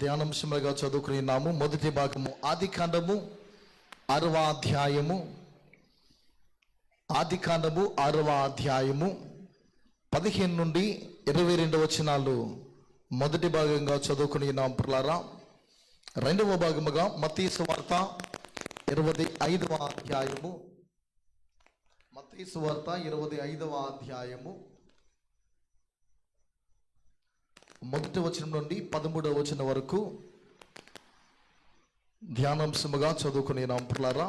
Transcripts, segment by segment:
ధ్యానాంశములుగా చదువుకున్నాము. మొదటి భాగము ఆదికాండము 6వ అధ్యాయము. ఆదికాండము 6వ అధ్యాయము 15 నుండి 22 వచనాలు మొదటి భాగంగా చదువుకున్నాం ప్రియులారా. రెండవ భాగముగా మత్తయి సువార్త 25వ అధ్యాయము. మత్తయి సువార్త 25వ అధ్యాయము మొదటి వచనం నుండి 13వ వచనం వరకు ధ్యానాంశముగా చదువుకున్నాం ప్రియులారా.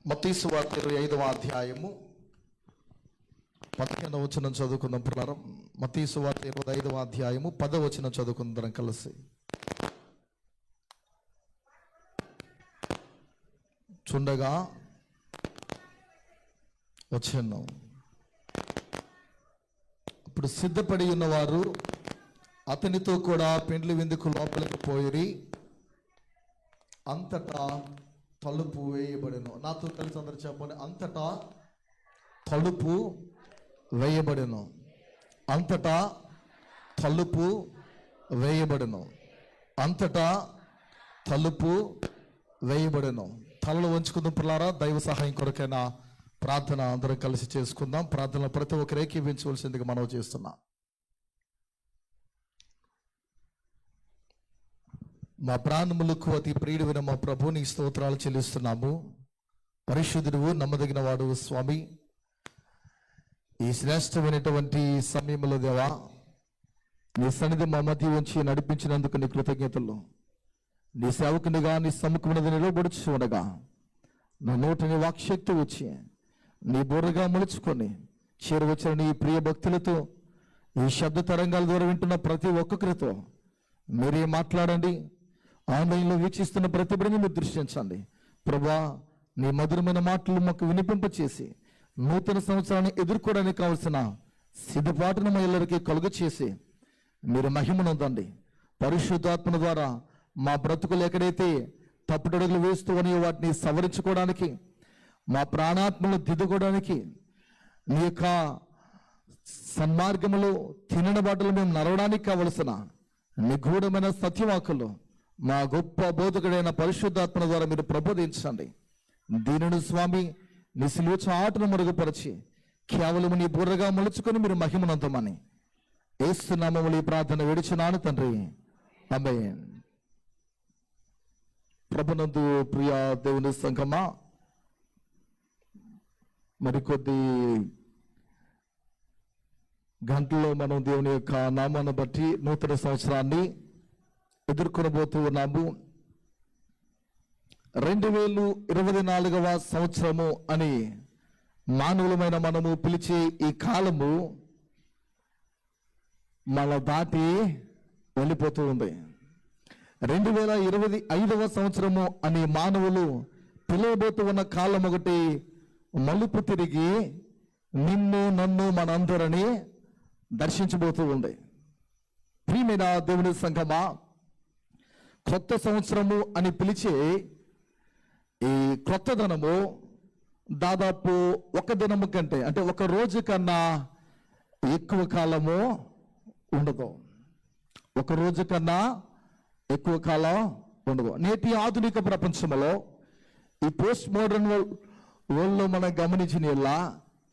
మత్తయి సువార్త 25వ అధ్యాయము 15వ వచనం చదువుకుందాం ప్రియులారా. మత్తయి సువార్త 25వ అధ్యాయము 10వ వచనం చదువుకుందాం కలిసి. చుండగా వచ్చాను. ఇప్పుడు సిద్ధపడి ఉన్నవారు అతనితో కూడా పెండ్లి విందుకు లోపలికి పోయిరి. అంతటా తలుపు వేయబడెను. నాతో కలిసి అందరూ చెప్పండి. అంతటా తలుపు వేయబడెను. అంతటా తలుపు వేయబడెను. అంతటా తలుపు వేయబడెను. తలలు వంచుకుందాం పిల్లారా. దైవ సహాయం కొరకైనా ప్రార్థన అందరం కలిసి చేసుకుందాం. ప్రార్థనలో ప్రతి ఒక్కరు ఏకీవించవలసిందిగా మనవి చేస్తున్నాం. మా ప్రాణములకు అతి ప్రియుడైన మా ప్రభు, నీ స్తోత్రాలు చెల్లిస్తున్నాము. పరిశుద్ధుడు, నమ్మదగిన వాడు స్వామి, ఈ శ్రేష్టమైనటువంటి సమయంలో దేవా నీ సన్నిధి మా మధ్య ఉంచి నడిపించినందుకు నీ కృతజ్ఞతలు. నీ సేవకునిగా నీ సముఖమునది నిలబడుచు ఉండగా నా నోట నీ వాక్శక్తి వచ్చి నీ బోరగా మలుచుకొని చేరవచ్చిన నీ ప్రియ భక్తులతో, ఈ శబ్ద తరంగాల ద్వారా వింటున్న ప్రతి ఒక్కొక్కరితో మీరే మాట్లాడండి. ఆన్లైన్లో వీక్షిస్తున్న ప్రతి బిడ్డని మీరు దృష్టించండి ప్రభా. నీ మధురమైన మాటలు మాకు వినిపింపచేసి నూతన సంవత్సరాన్ని ఎదుర్కోవడానికి కావలసిన సిద్ధపాటును మా ಎಲ್ಲరికీ కలుగ చేసి మీరు మహిమనొందండి. పరిశుద్ధాత్మ ద్వారా మా బ్రతుకులు ఎక్కడైతే తప్పుడడుగులు వేస్తూ అని వాటిని సవరించుకోవడానికి, మా ప్రాణాత్మలు దిద్దుకోవడానికి, నీ యొక్క సన్మార్గములో తినని బాటలు మేము నడవడానికి కావలసిన నిగూఢమైన సత్యవాకులు మా గొప్ప బోధకుడైన పరిశుద్ధాత్మ ద్వారా మీరు ప్రబోధించండి. దీనిని స్వామి నీ సిలువ చాటును మరుగుపరిచి కేవలం నీ బుర్రగా మలుచుకొని మీరు మహిమనంతమని యేసు నామములో ఈ ప్రార్థన వేడుచున్నాను తండ్రి, ఆమేన్. ప్రభునందు ప్రియ దేవుని సంఘమా, మరికొద్ది గంటల్లో మనం దేవుని యొక్క నామాన్ని బట్టి నూతన సంవత్సరాన్ని ఎదుర్కొనబోతూ ఉన్నాము. 2024వ సంవత్సరము అని మానవులమైన మనము పిలిచే ఈ కాలము మన దాటి వెళ్ళిపోతూ ఉంది. 2025వ సంవత్సరము అని మానవులు పిలువబోతూ ఉన్న కాలం ఒకటి మలుపు తిరిగి నిన్ను నన్ను మనందరినీ దర్శించబోతూ ఉంది. ప్రియమైన దేవుని సంఘమా, కొత్త సంవత్సరము అని పిలిచే ఈ కొత్తదనము దాదాపు ఒక దినము కంటే, అంటే ఒక రోజు కన్నా ఎక్కువ కాలము ఉండదు. ఒక రోజు కన్నా ఎక్కువ కాలం ఉండదు. నేటి ఆధునిక ప్రపంచంలో ఈ పోస్ట్ మోడర్న్ వరల్డ్లో మనం గమనించిన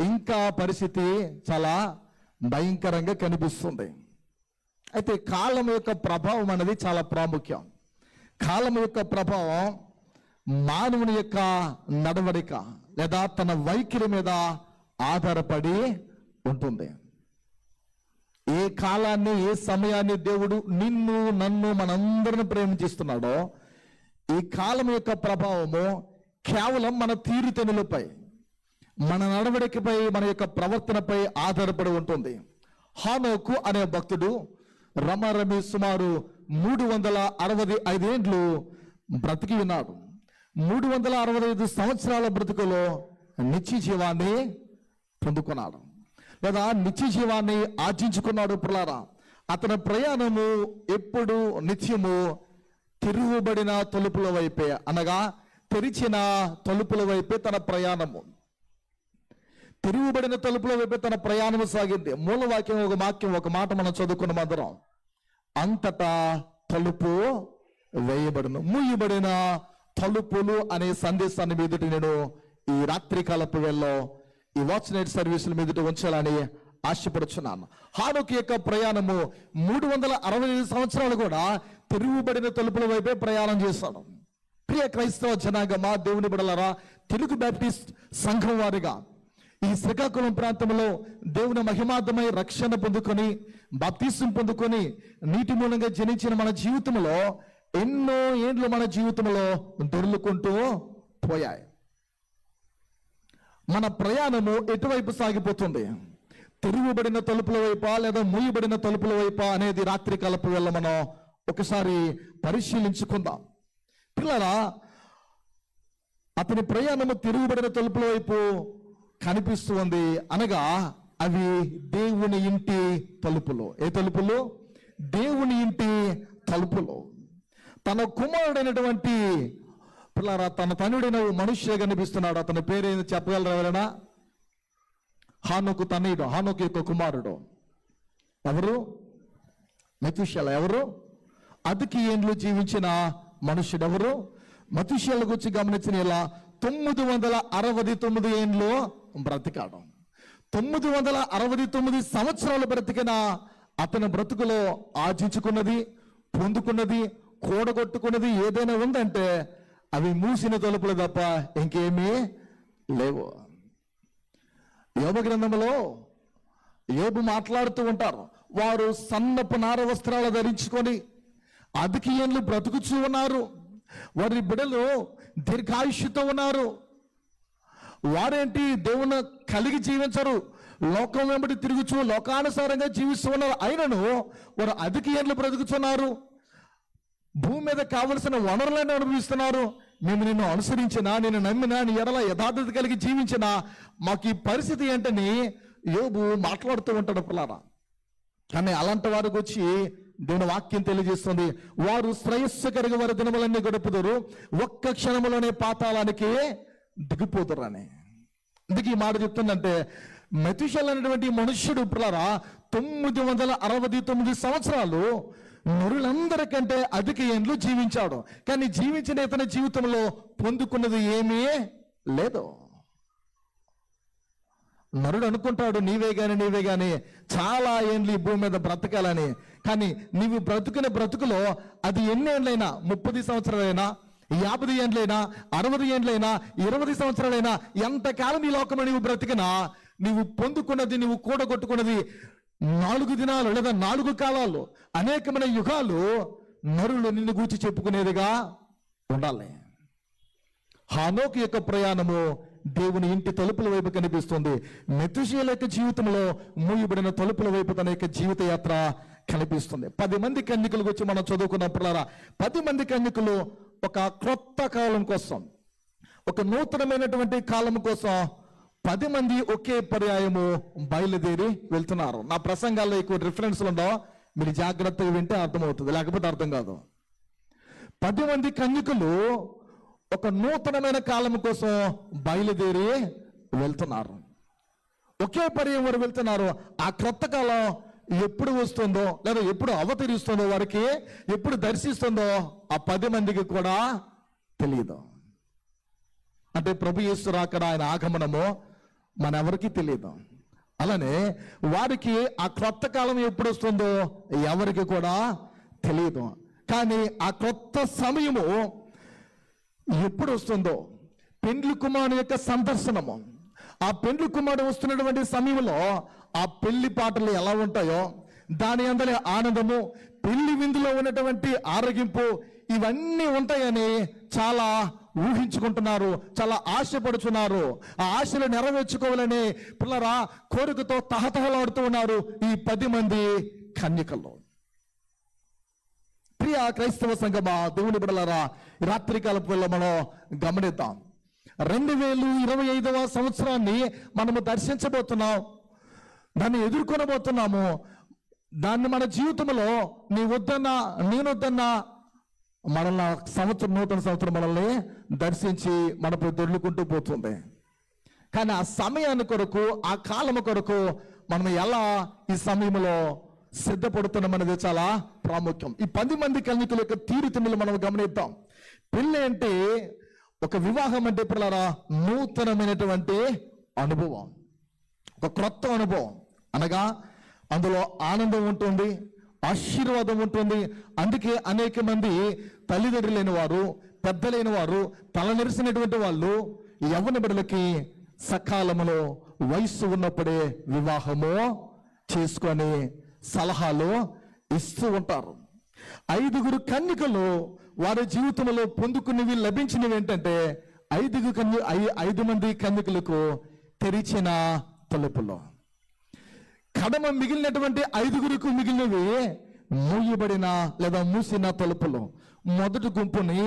ఇంకా పరిస్థితి చాలా భయంకరంగా కనిపిస్తుంది. అయితే కాలం యొక్క ప్రభావం అనేది చాలా ప్రాముఖ్యం. కాలం యొక్క ప్రభావం మానవుని యొక్క నడవడిక లేదా తన వైఖరి మీద ఆధారపడి ఉంటుంది. ఏ కాలాన్ని, ఏ సమయాన్ని దేవుడు నిన్ను నన్ను మనందరిని ప్రేమించిస్తున్నాడో ఈ కాలం యొక్క ప్రభావము కేవలం మన తీరుతెన్నులపై, మన నడవడికపై, మన యొక్క ప్రవర్తనపై ఆధారపడి ఉంటుంది. హానోకు అనే భక్తుడు రమారమి సుమారు 365 ఏండ్లు బ్రతికి ఉన్నాడు. 365 సంవత్సరాల బ్రతుకులో నిత్య జీవాన్ని పొందుకున్నాడు లేదా నిత్య జీవాన్ని ఆర్జించుకున్నాడు. పిల్లారా, అతని ప్రయాణము ఎప్పుడు నిత్యము తిరుగుబడిన తలుపుల వైపే, అనగా తెరిచిన తలుపుల వైపే తన ప్రయాణము. తిరుగుబడిన తలుపుల వైపు తన ప్రయాణం సాగింది. మూలవాక్యం ఒక మాట మనం చదువుకున్న మందరం. అంతటా తలుపు వేయబడును. మూయబడిన తలుపులు అనే సందేశాన్ని మీదటి నేను ఈ రాత్రి కాలపు వేళలో ఈ వాచ్ నైట్ సర్వీసుల మీదట ఉంచాలని ఆశపడుచున్నాను. హానోకు యొక్క ప్రయాణము 365 సంవత్సరాలు కూడా తిరుగుబడిన తలుపుల వైపే ప్రయాణం చేశాడు. ప్రియ క్రైస్తవ జనాంగమా, దేవుని బిడ్డలారా, తెలుగు బాప్టిస్ట్ సంఘం వారిగా ఈ శ్రీకాకుళం ప్రాంతంలో దేవుని మహిమార్థమై రక్షణ పొందుకొని బాప్తిసం పొందుకొని నీటి మూలంగా జనించిన మన జీవితంలో ఎన్నో ఏండ్లు మన జీవితంలో దొర్లుకుంటూ పోయాయి. మన ప్రయాణము ఎటువైపు సాగిపోతుంది? తిరుగుబడిన తలుపుల వైపా లేదా మూయబడిన తలుపుల వైపా అనేది రాత్రి కాలపు వేళ మనం ఒకసారి పరిశీలించుకుందాం. పిల్లరా, అతని ప్రయాణము తిరుగుబడిన తలుపుల వైపు కనిపిస్తూ ఉంది. అనగా అవి దేవుని ఇంటి తలుపులు. ఏ తలుపులు? దేవుని ఇంటి తలుపులు. తన కుమారుడైనటువంటి పిల్లరా, తన తనుడైన మనుష్య కనిపిస్తున్నాడు. అతని పేరేంది చెప్పగలరా ఎవరైనా? హానోకు తనయుడు, హానోకు యొక్క కుమారుడు. ఎవరు? మెతుషెల. ఎవరు? అదికి ఏండ్లు జీవించిన మనుష్యుడు. ఎవరు? మెతుషెల గురించి గమనించిన ఇలా 969 ఏండ్లు బ్రతికాడు. 969 సంవత్సరాలు బ్రతికిన అతని బ్రతుకులో ఆర్జించుకున్నది, పొందుకున్నది, కూడగొట్టుకున్నది ఏదైనా ఉందంటే అవి మూసిన తలుపులు తప్ప ఇంకేమీ లేవు. యోబు గ్రంథంలో యోబు మాట్లాడుతూ ఉంటారు. వారు సన్నపు నార వస్త్రాలు ధరించుకొని అధిక ఏండ్లు బ్రతుకుచూ ఉన్నారు. వారి బిడ్డలు దీర్ఘాయుష్యుతో ఉన్నారు. వారేంటి? దేవుని కలిగి జీవించరు, లోకం వెంబడి తిరుగుచూ లోకానుసారంగా జీవిస్తూ ఉన్నారు. అయినను వారు అధిక ఏండ్లు బ్రతుకుతున్నారు. భూమి మీద కావలసిన వనరులను అనుభవిస్తున్నారు. మేము నిన్ను అనుసరించినా, నేను నమ్మినా, నీ ఎడల యథార్థత కలిగి జీవించినా మాకు ఈ పరిస్థితి ఏంటని యోబు మాట్లాడుతూ ఉంటాడు పిల్లారా. కానీ అలాంటి వారికి వచ్చి దేవుని వాక్యం తెలియజేస్తుంది, వారు శ్రేయస్సుకరిగి వారి దినములన్నీ గడుపుతారు, ఒక్క క్షణములోనే పాతాళానికి దిగిపోతారు అని. అందుకే ఈ మాట చెప్తుందంటే, మెతుషెల అనేటువంటి మనుష్యుడు పిల్లారా 969 సంవత్సరాలు నరులందరికంటే అధిక ఏండ్లు జీవించాడు. కానీ జీవించిన ఇతని జీవితంలో పొందుకున్నది ఏమీ లేదు. నరుడు అనుకుంటాడు నీవే గాని చాలా ఏండ్లు ఈ భూమి మీద బ్రతకాలని. కానీ నీవు బ్రతుకునే బ్రతుకులో అది ఎన్ని ఏండ్లైనా, 30 సంవత్సరాలైనా, 50 ఏండ్లైనా, 60 ఏండ్లైనా, 20 సంవత్సరాలైనా, ఎంతకాలం ఈ లోకంలో నీవు బ్రతికినా నీవు పొందుకున్నది, నీవు కూడగొట్టుకున్నది 4 దినాలు లేదా 4 కాలాలు, అనేకమైన యుగాలు నరులు నిన్ను గూర్చి చెప్పుకునేదిగా ఉండాలి. హానోకు యొక్క ప్రయాణము దేవుని ఇంటి తలుపుల వైపు కనిపిస్తుంది. మెతుషెల యొక్క జీవితంలో మూయబడిన తలుపుల వైపు తన యొక్క జీవిత యాత్ర కనిపిస్తుంది. 10 మంది కన్యకుల గురించి మనం చదువుకున్నప్పుడారా 10 మంది కన్యకులు ఒక క్రొత్త కాలం కోసం, ఒక నూతనమైనటువంటి కాలం కోసం 10 మంది ఒకే పర్యాయము బయలుదేరి వెళ్తున్నారు. నా ప్రసంగాల్లో ఎక్కువ రిఫరెన్స్లు ఉండవు, మీరు జాగ్రత్తగా వింటే అర్థమవుతుంది, లేకపోతే అర్థం కాదు. 10 మంది కన్యకులు ఒక నూతనమైన కాలం కోసం బయలుదేరి వెళ్తున్నారు. ఒకే పర్యాయం వారు వెళ్తున్నారు. ఆ క్రొత్త కాలం ఎప్పుడు వస్తుందో లేదా ఎప్పుడు అవతరిస్తుందో, వారికి ఎప్పుడు దర్శిస్తుందో ఆ 10 మందికి కూడా తెలియదు. అంటే ప్రభు యేసు రాకడ, ఆయన ఆగమనము మన ఎవరికి తెలియదు. అలానే వారికి ఆ క్రొత్త కాలం ఎప్పుడు వస్తుందో ఎవరికి కూడా తెలియదు. కానీ ఆ క్రొత్త సమయము ఎప్పుడు వస్తుందో, పెండ్లి కుమారుని యొక్క సందర్శనము, ఆ పెండ్లి కుమారుడు వస్తున్నటువంటి సమయంలో ఆ పెళ్లి పాటలు ఎలా ఉంటాయో, దాని అందరి ఆనందము, పెళ్లి విందులో ఉన్నటువంటి ఆరగింపు, ఇవన్నీ ఉంటాయని చాలా ఊహించుకుంటున్నారు, చాలా ఆశపడుతున్నారు. ఆ ఆశలు నెరవేర్చుకోవాలని పిల్లరా కోరికతో తహతహలాడుతూ ఉన్నారు ఈ 10 మంది కన్యకలు. ప్రియ క్రైస్తవ సంఘమా, దేవుని బిడ్డలారా, రాత్రికాలపు వేళ మనం గమనిద్దాం. 2025వ సంవత్సరాన్ని మనము దర్శించబోతున్నాం, దాన్ని ఎదుర్కొనబోతున్నాము. దాన్ని మన జీవితంలో నీ వద్దన్నా నేనొద్దన్నా మనల్ని నూతన సంవత్సరం మనల్ని దర్శించి మనపై దొర్లుకుంటూ పోతుంది. కానీ ఆ సమయాన్ని కొరకు, ఆ కాలము కొరకు మనం ఎలా ఈ సమయంలో సిద్ధపడుతున్నాం అనేది చాలా ప్రాముఖ్యం. ఈ 10 మంది కన్యకుల యొక్క తీరుతెన్నులు మనం గమనిద్దాం. పెళ్ళి అంటే, ఒక వివాహం అంటే పిల్లరా నూతనమైనటువంటి అనుభవం, ఒక క్రొత్త అనుభవం. అనగా అందులో ఆనందం ఉంటుంది, ఆశీర్వాదం ఉంటుంది. అందుకే అనేక మంది తల్లిదండ్రులు లేని వారు, పెద్దలైన వారు, తలనిరిసినటువంటి వాళ్ళు యవ్వన బిడ్డలకి సకాలంలో వయస్సు ఉన్నప్పుడే వివాహము చేసుకొని సలహాలు ఇస్తూ ఉంటారు. 5 కన్యకలు వారి జీవితంలో పొందుకున్నవి, లభించినవి ఏంటంటే 5 మంది కన్యకలకు తెరిచిన తలుపులు. కడమ మిగిలినటువంటి 5 మిగిలినవి మూయబడిన లేదా మూసిన తలుపులు. మొదటి గుంపుని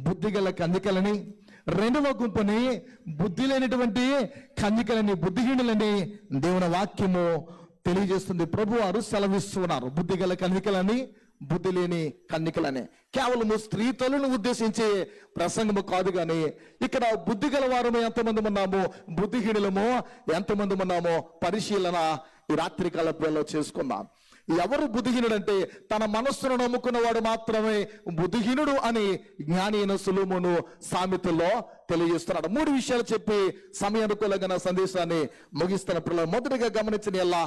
బుద్ధిగల కన్యకలని, రెండవ గుంపుని బుద్ధి లేనటువంటి కన్యకలని, బుద్ధిహీనులని దేవుని వాక్యము తెలియజేస్తుంది. ప్రభు వారు సెలవిస్తున్నారు. బుద్ధిగల కన్యకలని, బుద్ధి లేని కన్యకలని. కేవలము స్త్రీ తల్లును ఉద్దేశించే ప్రసంగము కాదు. కానీ ఇక్కడ బుద్ధిగల వారము ఎంతమంది ఉన్నామో, బుద్ధిహీనులము ఎంతమంది ఉన్నామో పరిశీలన ఈ రాత్రి కాలంలో చేసుకుందాం. ఎవరు బుద్ధిహీనుడు అంటే, తన మనస్సును నమ్ముకున్నవాడు మాత్రమే బుద్ధిహీనుడు అని జ్ఞాని అయిన సొలొమోను సామెతల్లో తెలియజేస్తున్నాడు. 3 విషయాలు చెప్పి సమయానుకూలంగా నా సందేశాన్ని ముగిస్తున్న పిల్లలు మొదటిగా గమనించిన ఎలా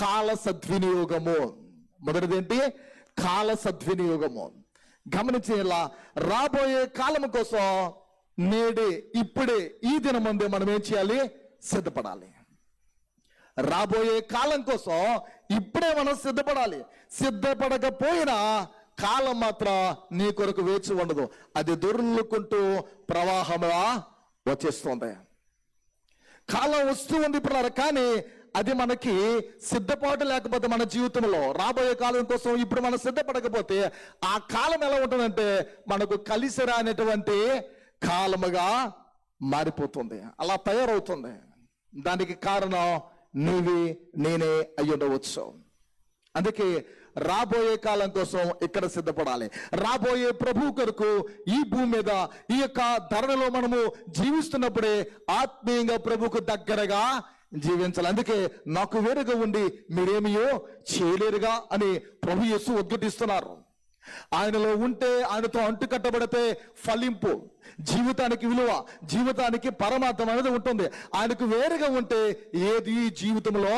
కాల సద్వినియోగము. మొదటిదేంటి? కాల సద్వినియోగము. గమనించేలా రాబోయే కాలము కోసం నేడే, ఇప్పుడే, ఈ దినం ముందే మనం ఏం చేయాలి? సిద్ధపడాలి. రాబోయే కాలం కోసం ఇప్పుడే మనం సిద్ధపడాలి. సిద్ధపడకపోయినా కాలం మాత్రం నీ కొరకు వేచి ఉండదు. అది దొర్లుకుంటూ ప్రవాహంగా వచ్చేస్తుంది. కాలం వస్తూ ఉంది పిల్లలు, కానీ అది మనకి సిద్ధపాటు లేకపోతే మన జీవితంలో రాబోయే కాలం కోసం ఇప్పుడు మనం సిద్ధపడకపోతే ఆ కాలం ఎలా ఉంటుందంటే మనకు కలిసి రానటువంటి కాలముగా మారిపోతుంది, అలా తయారవుతుంది. దానికి కారణం నీవి నేనే అయ్యుండవచ్చు. అందుకే రాబోయే కాలం కోసం ఇక్కడ సిద్ధపడాలి. రాబోయే ప్రభు కొరకు ఈ భూమి మీద, ఈ యొక్క ధరణిలో మనము జీవిస్తున్నప్పుడే ఆత్మీయంగా ప్రభుకు దగ్గరగా జీవించాలి. అందుకే నాకు వేరుగా ఉండి మీరేమియో చేయలేరుగా అని ప్రభు యేసు ఉద్ఘటిస్తున్నారు. ఆయనలో ఉంటే, ఆయనతో అంటుకట్టబడితే ఫలింపు, జీవితానికి విలువ, జీవితానికి పరమార్థం అనేది ఉంటుంది. ఆయనకు వేరుగా ఉంటే ఏది జీవితంలో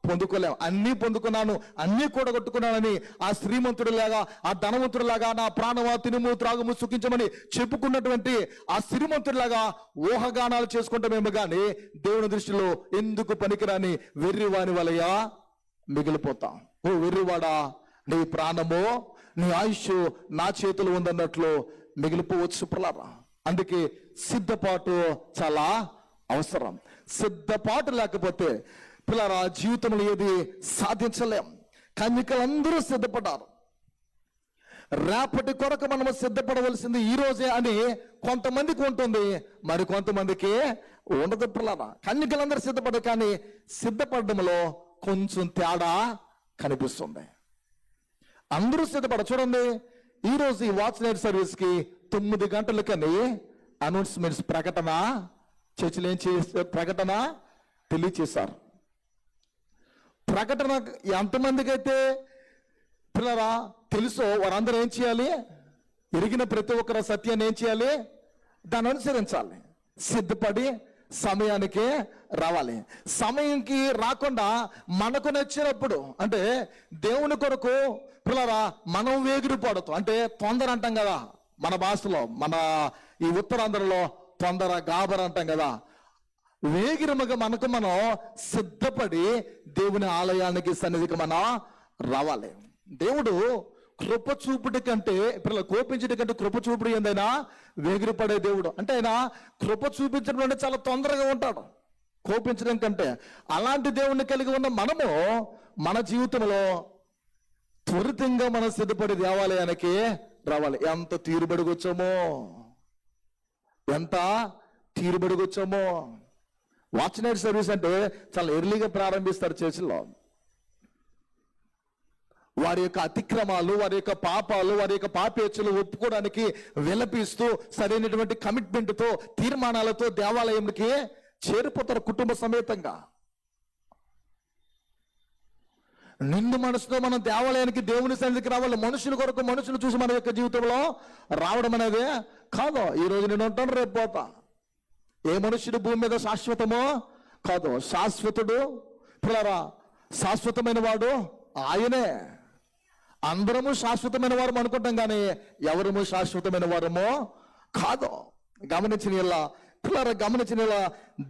పొందుకోలేం. అన్నీ పొందుకున్నాను, అన్నీ కూడగొట్టుకున్నానని ఆ శ్రీమంతుడిలాగా, ఆ ధనవంతుడిలాగా నా ప్రాణమా తినుము త్రాగుము సుఖించమని చెప్పుకున్నటువంటి ఆ శ్రీమంతుడిలాగా ఊహగానాలు చేసుకుంటామేమో కానీ దేవుని దృష్టిలో ఎందుకు పనికిరాని వెర్రివాని వలయ మిగిలిపోతాం. ఓ వెర్రివాడా, నీ ప్రాణము, నీ ఆయుష్ నా చేతులు ఉందన్నట్లు మిగిలిపోవచ్చు పిల్లరా. అందుకే సిద్ధపాటు చాలా అవసరం. సిద్ధపాటు లేకపోతే పిల్లరా జీవితంలో ఏది సాధించలేం. కన్యకలందరూ సిద్ధపడ్డారు. రేపటి కొరకు మనము సిద్ధపడవలసింది ఈ రోజే అని కొంతమందికి ఉంటుంది, మరి కొంతమందికి ఉండదు పిల్లరా. కన్యకలందరూ సిద్ధపడ్డారు, కానీ సిద్ధపడడంలో కొంచెం తేడా కనిపిస్తుంది. అందరూ సిద్ధపడ. చూడండి, ఈరోజు ఈ వాచ్ నైట్ సర్వీస్ కి 9 గంటలకని అనౌన్స్మెంట్స్ ప్రకటన చర్చిలో ఏం చేస్తారు? ప్రకటన తెలియచేశారు. ప్రకటన ఎంతమందికి అయితే పిల్లరా తెలుసో వారందరూ ఏం చేయాలి? ఎరిగిన ప్రతి ఒక్కరు సత్యాన్ని ఏం చేయాలి? దాన్ని అనుసరించాలి. సిద్ధపడి సమయానికి రావాలి. సమయంకి రాకుండా మనకు నచ్చినప్పుడు, అంటే దేవుని కొరకు పిల్లరా మనం వేగిరి పడుతూ, అంటే తొందర అంటాం కదా మన భాషలో, మన ఈ ఉత్తరాంధ్రలో తొందర గాబర అంటాం కదా. వేగిరముగా మనకు మనం సిద్ధపడి దేవుని ఆలయానికి సన్నిధికి మనం రావాలి. దేవుడు కృప చూపుడి కంటే, పిల్లలు కోపించడం కంటే కృప చూపుడు ఏందైనా వేగిరపడే దేవుడు. అంటే ఆయన కృప చూపించడం అంటే చాలా తొందరగా ఉంటాడు కోపించడం కంటే. అలాంటి దేవుణ్ణి కలిగి ఉన్న మనము మన జీవితంలో త్వరితంగా మనం సిద్ధపడి దేవాలయానికి రావాలి. ఎంత తీరుబడిగొచ్చామో, ఎంత తీరుబడిగొచ్చామో. వాచ్ నైట్ సర్వీస్ అంటే చాలా ఎర్లీగా ప్రారంభిస్తారు చర్చిలో. వారి యొక్క అతిక్రమాలు, వారి యొక్క పాపాలు, వారి యొక్క పాపేచ్ఛలు ఒప్పుకోవడానికి విలపిస్తూ సరైనటువంటి కమిట్మెంట్తో, తీర్మానాలతో దేవాలయంకి చేరిపోతారు కుటుంబ సమేతంగా. నిండు మనసుతో మనం దేవాలయానికి, దేవుని సన్నిధికి రావాలి. మనుషుల కొరకు మనుషులు చూసి మన యొక్క జీవితంలో రావడం అనేది కాదు. ఈరోజు నేను ఉంటాను, రేపు పోతా. ఏ మనుష్యుడు భూమి మీద శాశ్వతమో కాదు. శాశ్వతుడు పిల్లరా, శాశ్వతమైన వాడు ఆయనే. అందరము శాశ్వతమైన వారు అనుకుంటాం, కానీ ఎవరము శాశ్వతమైన వారమో కాదు. గమనించిన ఇలా పిల్లరా, గమనించిన ఇలా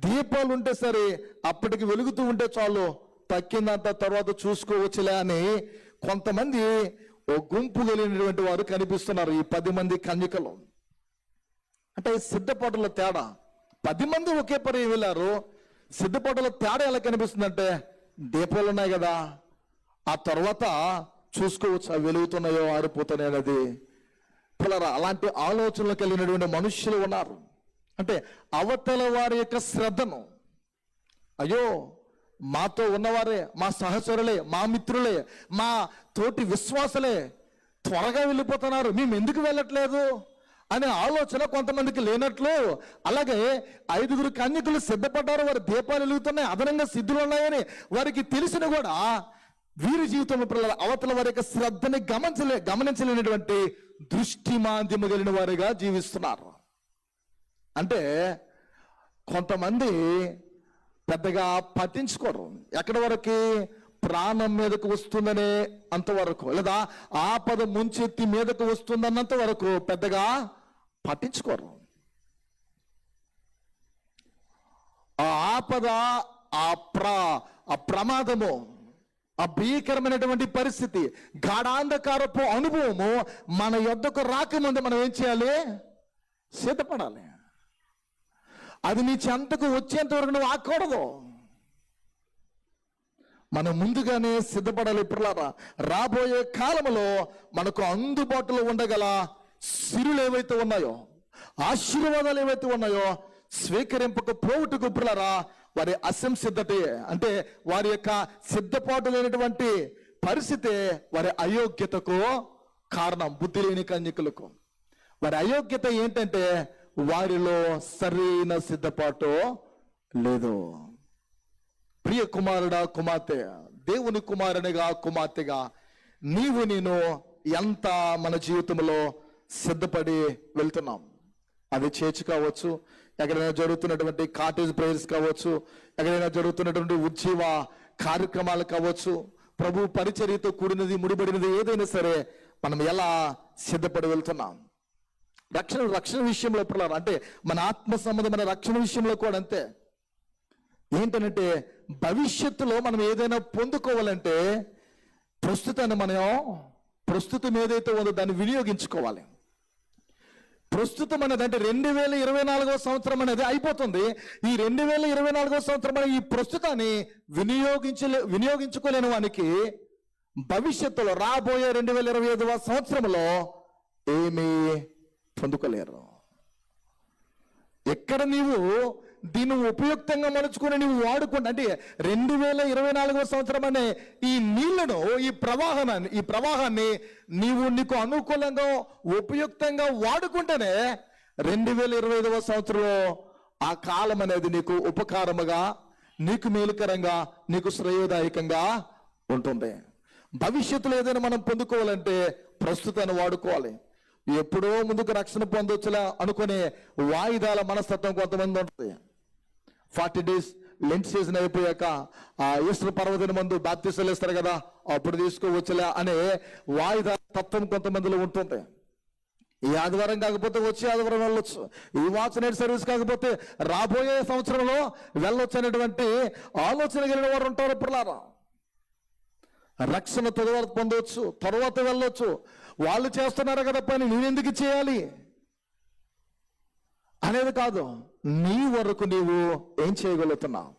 దీపాలు ఉంటే సరే, అప్పటికి వెలుగుతూ ఉంటే చాలు, తక్కిందంత తర్వాత చూసుకోవచ్చులే అని కొంతమంది ఓ గుంపు కలిగినటువంటి వారు కనిపిస్తున్నారు. ఈ 10 మంది కన్యకలు అంటే సిద్ధపాటుల తేడా. 10 మంది ఒకే పరి వెళ్ళారు. సిద్ధపాటుల తేడా ఎలా కనిపిస్తుందంటే, దీపాలు ఉన్నాయి కదా, ఆ తర్వాత చూసుకోవచ్చు అవి వెలుగుతున్నాయో ఆరిపోతున్నాయో అనేది. పిల్లరా, అలాంటి ఆలోచనలు కలిగినటువంటి మనుష్యులు ఉన్నారు. అంటే అవతల వారి యొక్క శ్రద్ధను, అయ్యో మాతో ఉన్నవారే, మా సహచరులే, మా మిత్రులే, మా తోటి విశ్వాసులే త్వరగా వెళ్ళిపోతున్నారు, మేము ఎందుకు వెళ్ళట్లేదు అనే ఆలోచన కొంతమందికి లేనట్లు, అలాగే 5 కన్యకులు సిద్ధపడ్డారు, వారి దీపాలు వెలుగుతున్నాయి, అదనంగా సిద్ధులు ఉన్నాయని వారికి తెలిసిన కూడా వీరి జీవితంలో పిల్లల అవతల వారి యొక్క శ్రద్ధని గమనించలేనటువంటి దృష్టి మాంద్యము కలిగిన వారిగా జీవిస్తున్నారు. అంటే కొంతమంది పెద్దగా పట్టించుకోరు. ఎక్కడి వరకు? ప్రాణం మీదకు వస్తుందనే అంతవరకు, లేదా ఆపద ముంచెత్తి మీదకు వస్తుందన్నంత వరకు పెద్దగా పట్టించుకోరు. ఆ ఆపద, ఆ ప్రమాదము, ఆ భీకరమైనటువంటి పరిస్థితి, గాఢాంధకారపు అనుభవము మన యొద్దకు రాకముందు మనం ఏం చేయాలి? సిద్ధపడాలి. అది నీ చెంతకు వచ్చేంత వరకు నువ్వు ఆకూడదు. మనం ముందుగానే సిద్ధపడాలి. పిల్లరా, రాబోయే కాలంలో మనకు అందుబాటులో ఉండగల సిరులు ఏవైతే ఉన్నాయో, ఆశీర్వాదాలు ఏవైతే ఉన్నాయో, స్వీకరింపక పోవుటకు పిల్లరా వారి అసంసిద్ధతే, అంటే వారి యొక్క సిద్ధపాటు లేనటువంటి పరిస్థితే వారి అయోగ్యతకు కారణం. బుద్ధి లేని కన్యకులకు వారి అయోగ్యత ఏంటంటే, వారిలో సరైన సిద్ధపాటు లేదు. ప్రియ కుమారుడా, కుమార్తె, దేవుని కుమారునిగా, కుమార్తెగా నీవు నేను ఎంత మన జీవితంలో సిద్ధపడి వెళ్తున్నాం? అది చర్చ్ కావచ్చు, ఎక్కడైనా జరుగుతున్నటువంటి కాటేజ్ ప్రేయర్స్ కావచ్చు, ఎక్కడైనా జరుగుతున్నటువంటి ఉజ్జీవ కార్యక్రమాలు కావచ్చు, ప్రభు పరిచర్యతో కూడినది, ముడిపడినది ఏదైనా సరే, మనం ఎలా సిద్ధపడి వెళ్తున్నాం? రక్షణ విషయంలో పిల్లలు, అంటే మన ఆత్మ సంబంధమైన రక్షణ విషయంలో కూడా అంతే. ఏంటంటే, భవిష్యత్తులో మనం ఏదైనా పొందుకోవాలంటే ప్రస్తుతం ఏదైతే ఉందో దాన్ని వినియోగించుకోవాలి. ప్రస్తుతం అనేది అంటే 2024వ సంవత్సరం అనేది అయిపోతుంది. ఈ 2024వ సంవత్సరం అనే ఈ ప్రస్తుతాన్ని వినియోగించుకోలేని వానికి భవిష్యత్తులో రాబోయే 2025వ సంవత్సరంలో ఏమీ పొందుకోలేరు. ఎక్కడ నీవు దీన్ని ఉపయుక్తంగా మలుచుకుని నీవు వాడుకుంటే, అంటే 2024వ సంవత్సరం అనే ఈ నీళ్లను, ఈ ప్రవాహాన్ని నీకు అనుకూలంగా ఉపయుక్తంగా వాడుకుంటేనే 2025వ సంవత్సరంలో ఆ కాలం అనేది నీకు ఉపకారముగా, నీకు మేలుకరంగా, నీకు శ్రేయోదాయకంగా ఉంటుంది. భవిష్యత్తులో ఏదైనా మనం పొందుకోవాలంటే ప్రస్తుతాన్ని వాడుకోవాలి. ఎప్పుడో ముందుకు రక్షణ పొందొచ్చులా అనుకునే వాయిదాల మనస్తత్వం కొంతమంది ఉంటుంది. 40 days లెంట్ సీజన్ అయిపోయాక ఆ ఈస్టర్ పర్వదిన ముందు బాప్తిసాలు ఇస్తారు కదా, అప్పుడు తీసుకోవచ్చులే అనే వాయిదా తత్వం కొంతమందిలో ఉంటుంది. ఈ ఆదివారం కాకపోతే వచ్చే ఆదివారం వెళ్ళొచ్చు, ఈ వాచ్ సర్వీస్ కాకపోతే రాబోయే సంవత్సరంలో వెళ్ళొచ్చు అనేటువంటి ఆలోచన కలిగిన వారు ఉంటారు. పిల్లరా, రక్షణ తర్వాత పొందవచ్చు, తర్వాత వెళ్ళొచ్చు, వాళ్ళు చేస్తున్నారు కదా పని, నువ్వెందుకు చేయాలి అనేది కాదు. నీ వరకు నీవు ఏం చేయగలుగుతున్నావు,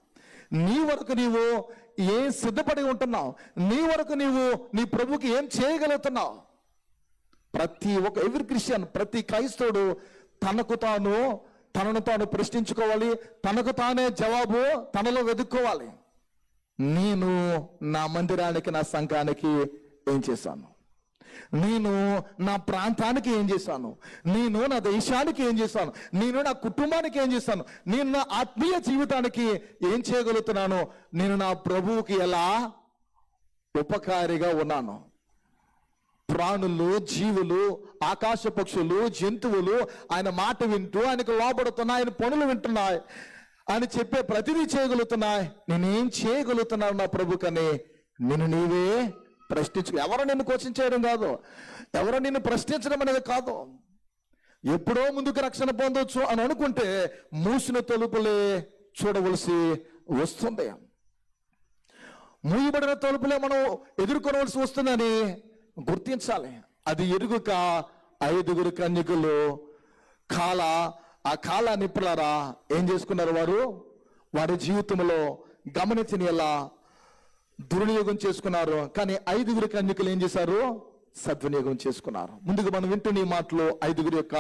నీ వరకు నీవు ఏం సిద్ధపడి ఉంటున్నావు, నీ వరకు నీవు నీ ప్రభుకి ఏం చేయగలుగుతున్నావు. ఎవ్రీ క్రిస్టియన్, ప్రతి క్రైస్తవుడు తనను తాను ప్రశ్నించుకోవాలి, తనకు తానే జవాబు తనలో వెతుక్కోవాలి. నేను నా మందిరానికి, నా సంఘానికి ఏం చేశాను? నేను నా ప్రాంతానికి ఏం చేశాను, నేను నా దేశానికి ఏం చేశాను, నేను నా కుటుంబానికి ఏం చేశాను, నేను నా ఆత్మీయ జీవితానికి ఏం చేయగలుగుతున్నాను, నేను నా ప్రభువుకి ఎలా ఉపకారిగా ఉన్నాను. ప్రాణులు, జీవులు, ఆకాశ పక్షులు, జంతువులు ఆయన మాట వింటూ ఆయనకు లోబడుతున్నాయి, ఆయన పనులు వింటున్నాయి, అని చెప్పే ప్రతిదీ చేయగలుగుతున్నాయి. నేనేం చేయగలుగుతున్నాను నా ప్రభుకని నేను నీవే ప్రశ్నించు. ఎవరో నిన్ను క్వశ్చన్ చేయడం కాదు, ఎవరో నిన్ను ప్రశ్నించడం అనేది కాదు. ఎప్పుడో ముందుకు రక్షణ పొందొచ్చు అని అనుకుంటే మూసిన తలుపులే చూడవలసి వస్తుంది. మూయబడిన తలుపులే మనం ఎదుర్కొనవలసి వస్తుందని గుర్తించాలి. అది ఎరుగుక 5 కన్యకులు ఆ కాలాన్ని పిల్లరా ఏం చేసుకున్నారు, వారి జీవితంలో గమనించిన ఎలా దుర్వినియోగం చేసుకున్నారు. కానీ 5 కన్యకులు ఏం చేశారు, సద్వినియోగం చేసుకున్నారు. ముందుగా మనం వింటున్న ఈ మాటలో 5 యొక్క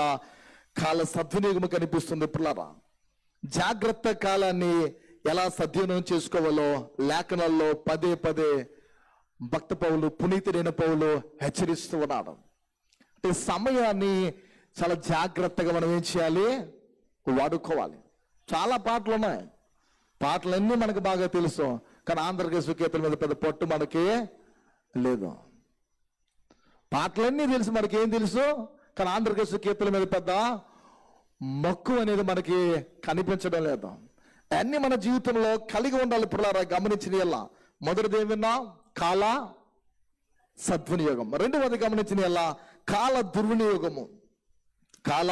కాల సద్వినియోగం కనిపిస్తుంది. పిల్లరా, జాగ్రత్త కాలాన్ని ఎలా సద్వినియోగం చేసుకోవాలో లేఖనాల్లో పదే భక్త పౌలు, పునీతుడైన పౌలు హెచ్చరిస్తూ ఉన్నాడు. అంటే సమయాన్ని చాలా జాగ్రత్తగా మనం ఏం చేయాలి, వాడుకోవాలి. చాలా పాటలు ఉన్నాయి, పాటలన్నీ మనకు బాగా తెలుసు, కానీ ఆంధ్రప్రదేశ్ గీతల మీద పెద్ద పట్టు మనకి లేదు. పాటలన్నీ తెలుసు, మనకి ఏం తెలుసు, కానీ ఆంధ్రప్రదేశ్ గీతల మీద పెద్ద మక్కువ అనేది మనకి కనిపించడం లేదు. అన్ని మన జీవితంలో కలిగి ఉండాలి. పిల్లరా, గమనించిన ఎలా మొదటిది ఏమన్నా కాల సద్వినియోగం, రెండవది గమనించిన ఎలా కాల దుర్వినియోగము. కాల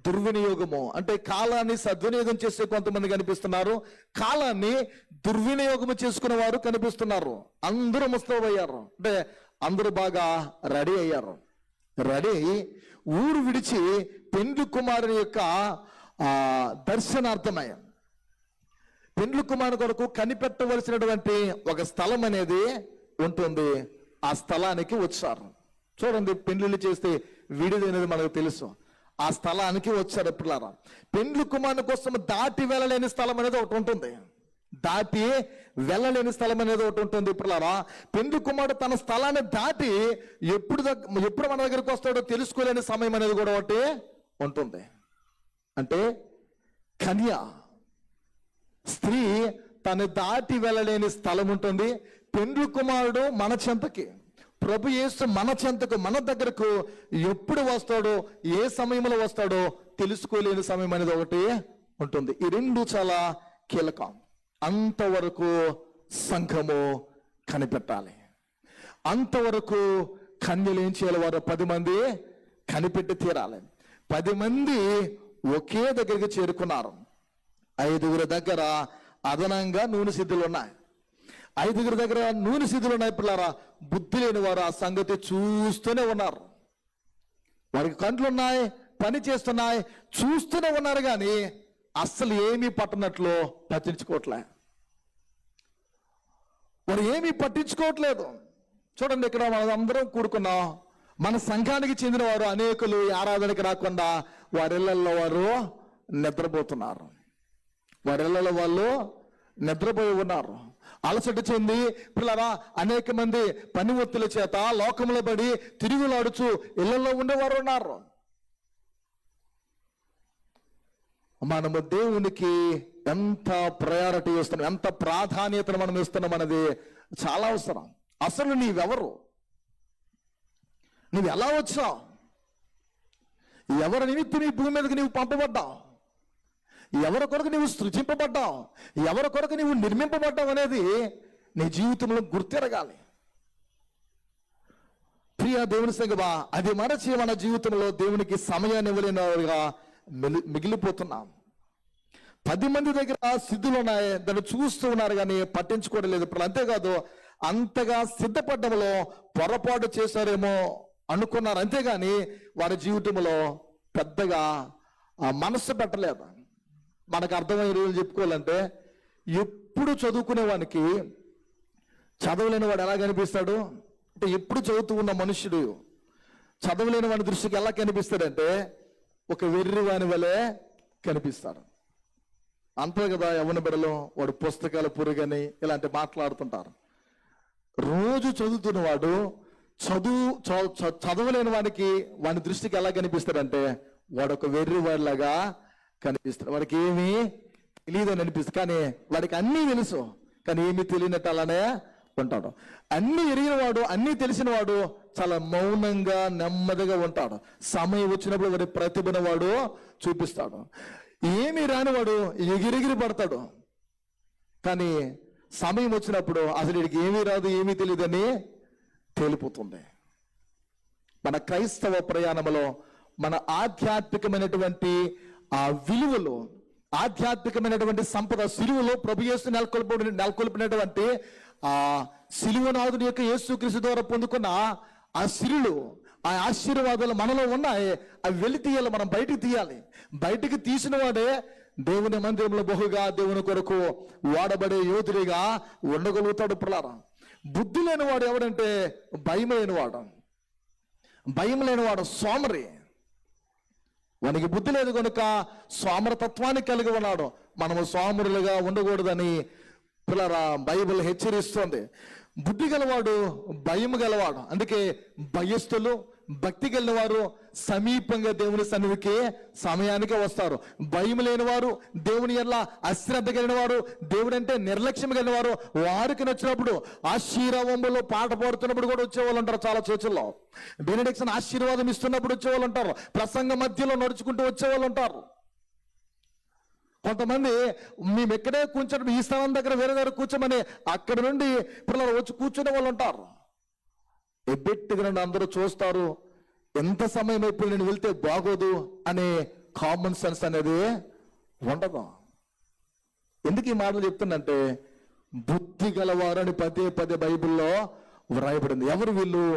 దుర్వినియోగము అంటే కాలాన్ని సద్వినియోగం చేసే కొంతమంది కనిపిస్తున్నారు, కాలాన్ని దుర్వినియోగము చేసుకునే వారు కనిపిస్తున్నారు. అందరూ ముస్తవయ్యారు, అంటే అందరూ బాగా రెడీ అయ్యారు. రెడీ ఊరు విడిచి పెండ్లి కుమారుని యొక్క దర్శనార్థమయ్యారు. పెండ్లి కుమారు కొరకు కనిపెట్టవలసినటువంటి ఒక స్థలం అనేది ఉంటుంది, ఆ స్థలానికి వచ్చారు. చూడండి, పెండ్లిళ్ళు చేస్తే విడిది అనేది మనకు తెలుసు, ఆ స్థలానికి వచ్చారు. పిల్లరా, పెండ్లి కుమారుని కోసం దాటి వెళ్ళలేని స్థలం అనేది ఒకటి ఉంటుంది, దాటి వెళ్ళలేని స్థలం అనేది ఒకటి ఉంటుంది. పిల్లరా, పెండ్లి కుమారుడు తన స్థలాన్ని దాటి ఎప్పుడు మన దగ్గరికి వస్తాడో తెలుసుకోలేని సమయం అనేది కూడా ఒకటి ఉంటుంది. అంటే కన్య స్త్రీ తను దాటి వెళ్ళలేని స్థలం ఉంటుంది. పెండ్లి కుమారుడు మన చెంతకి, ప్రభు యేసు మన చెంతకు, మన దగ్గరకు ఎప్పుడు వస్తాడో, ఏ సమయంలో వస్తాడో తెలుసుకోలేని సమయం అనేది ఒకటి ఉంటుంది. ఈ రెండు చాలా కీలకం. అంతవరకు సంఘము కనిపెట్టాలి. అంతవరకు కన్యలు ఏం చేయాలి, వారు 10 మంది కనిపెట్టి తీరాలి. 10 మంది ఒకే దగ్గరికి చేరుకున్నారు. 5 దగ్గర అదనంగా నూనె సిద్ధులు ఉన్నాయి. 5 దగ్గర నూనె సిద్ధులు ఉన్నాయి. పిల్లరా, బుద్ధి లేని వారు ఆ సంగతి చూస్తూనే ఉన్నారు. వారికి కండ్లు ఉన్నాయి, పని చేస్తున్నాయి, చూస్తూనే ఉన్నారు, కానీ అస్సలు ఏమీ పట్టనట్లు పట్టించుకోవట్లే. వారు ఏమీ పట్టించుకోవట్లేదు. చూడండి, ఇక్కడ మనం అందరం కూడుకున్నాం, మన సంఘానికి చెందిన వారు అనేకులు ఆరాధనకి రాకుండా వారిళ్లలో వారు నిద్రపోతున్నారు. వారిళ్లలో వాళ్ళు నిద్రపోయి ఉన్నారు, అలసట చెంది. పిల్లరా, అనేక మంది పని ఒత్తుల చేత లోకంలో పడి తిరుగులాడుచు ఇళ్లలో ఉండేవారు ఉన్నారు. మనము దేవునికి ఎంత ప్రయారిటీ ఇస్తున్నాం, ఎంత ప్రాధాన్యతను మనం ఇస్తున్నాం అనేది చాలా అవసరం. అసలు నీవెవరు, నువ్వు ఎలా వచ్చావు, ఎవరి నిమిత్తం నీ భూమి మీదకి నీవు పంపబడ్డావు, ఎవరి కొరకు నీవు సృజింపబడ్డావు, ఎవరి కొరకు నీవు నిర్మింపబడ్డావు అనేది నీ జీవితంలో గుర్తెరగాలి. ప్రియ దేవుని సంగమా, అది మరచి మన జీవితంలో దేవునికి సమయాన్ని ఇవ్వలేనిగా మిగిలిపోతున్నాం. 10 మంది దగ్గర సిద్ధులు ఉన్నాయి, దాన్ని చూస్తూ ఉన్నారు కానీ పట్టించుకోవడం లేదు. ఇప్పుడు అంతేకాదు, అంతగా సిద్ధపడ్డంలో పొరపాటు చేశారేమో అనుకున్నారు, అంతేగాని వారి జీవితంలో పెద్దగా మనస్సు పెట్టలేదు. మనకు అర్థమయ్యే రోజులు చెప్పుకోవాలంటే, ఎప్పుడు చదువుకునేవానికి చదవలేని వాడు ఎలా కనిపిస్తాడు అంటే, ఎప్పుడు చదువుతూ ఉన్న మనుషుడు చదవలేని వాడి దృష్టికి ఎలా కనిపిస్తాడంటే, ఒక వెర్రి వాని వలె కనిపిస్తాడు. అంతే కదా, యవ్వన బిడ్డలు వాడు పుస్తకాల పురుగని ఇలాంటి మాట్లాడుతుంటారు. రోజు చదువుతున్నవాడు చదవలేని వాడికి వాడి దృష్టికి ఎలా కనిపిస్తాడంటే వాడు ఒక వెర్రి వాడిలాగా కనిపిస్తాడు. వాడికి ఏమీ తెలియదని అనిపిస్తుంది, కానీ వాడికి అన్నీ తెలుసు, కానీ ఏమీ తెలియనట్టు అలానే ఉంటాడు. అన్ని ఎరిగిన వాడు, అన్ని తెలిసిన వాడు చాలా మౌనంగా నెమ్మదిగా ఉంటాడు. సమయం వచ్చినప్పుడు వాడి ప్రతిభను వాడు చూపిస్తాడు. ఏమీ రానివాడు ఎగిరెగిరి పడతాడు, కానీ సమయం వచ్చినప్పుడు అసలు వీడికి ఏమీ రాదు, ఏమీ తెలియదని తేలిపోతుంది. మన క్రైస్తవ ప్రయాణంలో మన ఆధ్యాత్మికమైనటువంటి ఆ విలువలు, ఆధ్యాత్మికమైనటువంటి సంపద, సిలువలో ప్రభు యేసు నెలకొల్పినటువంటి ఆ సిలువనాథుని యొక్క యేసుక్రీస్తు ద్వారా పొందుకున్న ఆ సిలులు, ఆ ఆశీర్వాదాలు మనలో ఉన్నాయి. అవి వెళ్ళి తీయాలి, మనం బయటికి తీయాలి. బయటికి తీసిన వాడే దేవుని మందిరంలో బహుగా దేవుని కొరకు వాడబడే యోధుడిగా ఉండగలుగుతాడు. పిల్లారా, బుద్ధి లేనివాడు ఎవడంటే భయం లేనివాడు. భయం లేనివాడు సోమరి. వానికి బుద్ధి లేదు కనుక సోమరతత్వాన్ని కలిగి ఉన్నాడు. మనము సోమరులుగా ఉండకూడదని పిల్లరా బైబిల్ హెచ్చరిస్తోంది. బుద్ధి గలవాడు భయం గలవాడు. అందుకే భయస్థులు, భక్తి కలిగిన వారు సమీపంగా దేవుని సన్నిధికి సమయానికే వస్తారు. భయం లేని వారు, దేవుని ఎట్లా అశ్రద్ధ కలిగిన వారు, దేవుడు అంటే నిర్లక్ష్యం కలిగిన వారు, వారికి నచ్చినప్పుడు ఆశీర్వాదంలో పాట పాడుతున్నప్పుడు కూడా వచ్చేవాళ్ళు ఉంటారు. చాలా చర్చల్లో బెనెడిక్షన్ ఆశీర్వాదం ఇస్తున్నప్పుడు వచ్చేవాళ్ళు ఉంటారు. ప్రసంగ మధ్యలో నడుచుకుంటూ వచ్చేవాళ్ళు ఉంటారు. కొంతమంది మేము ఎక్కడే కూర్చొని ఈ స్థలం దగ్గర వేరే దగ్గర కూర్చోమని అక్కడి నుండి పిల్లలు వచ్చి కూర్చునే వాళ్ళు ఉంటారు. ఎబ్బెట్టుగా నుండి అందరూ చూస్తారు. ఎంత సమయం అయిపోయి నేను వెళ్తే బాగోదు అనే కామన్ సెన్స్ అనేది ఉండదు. ఎందుకు ఈ మాటలు చెప్తుందంటే బుద్ధి గలవారు అని పదే పదే బైబిల్లో వ్రాయబడింది. ఎవరు వీళ్ళు?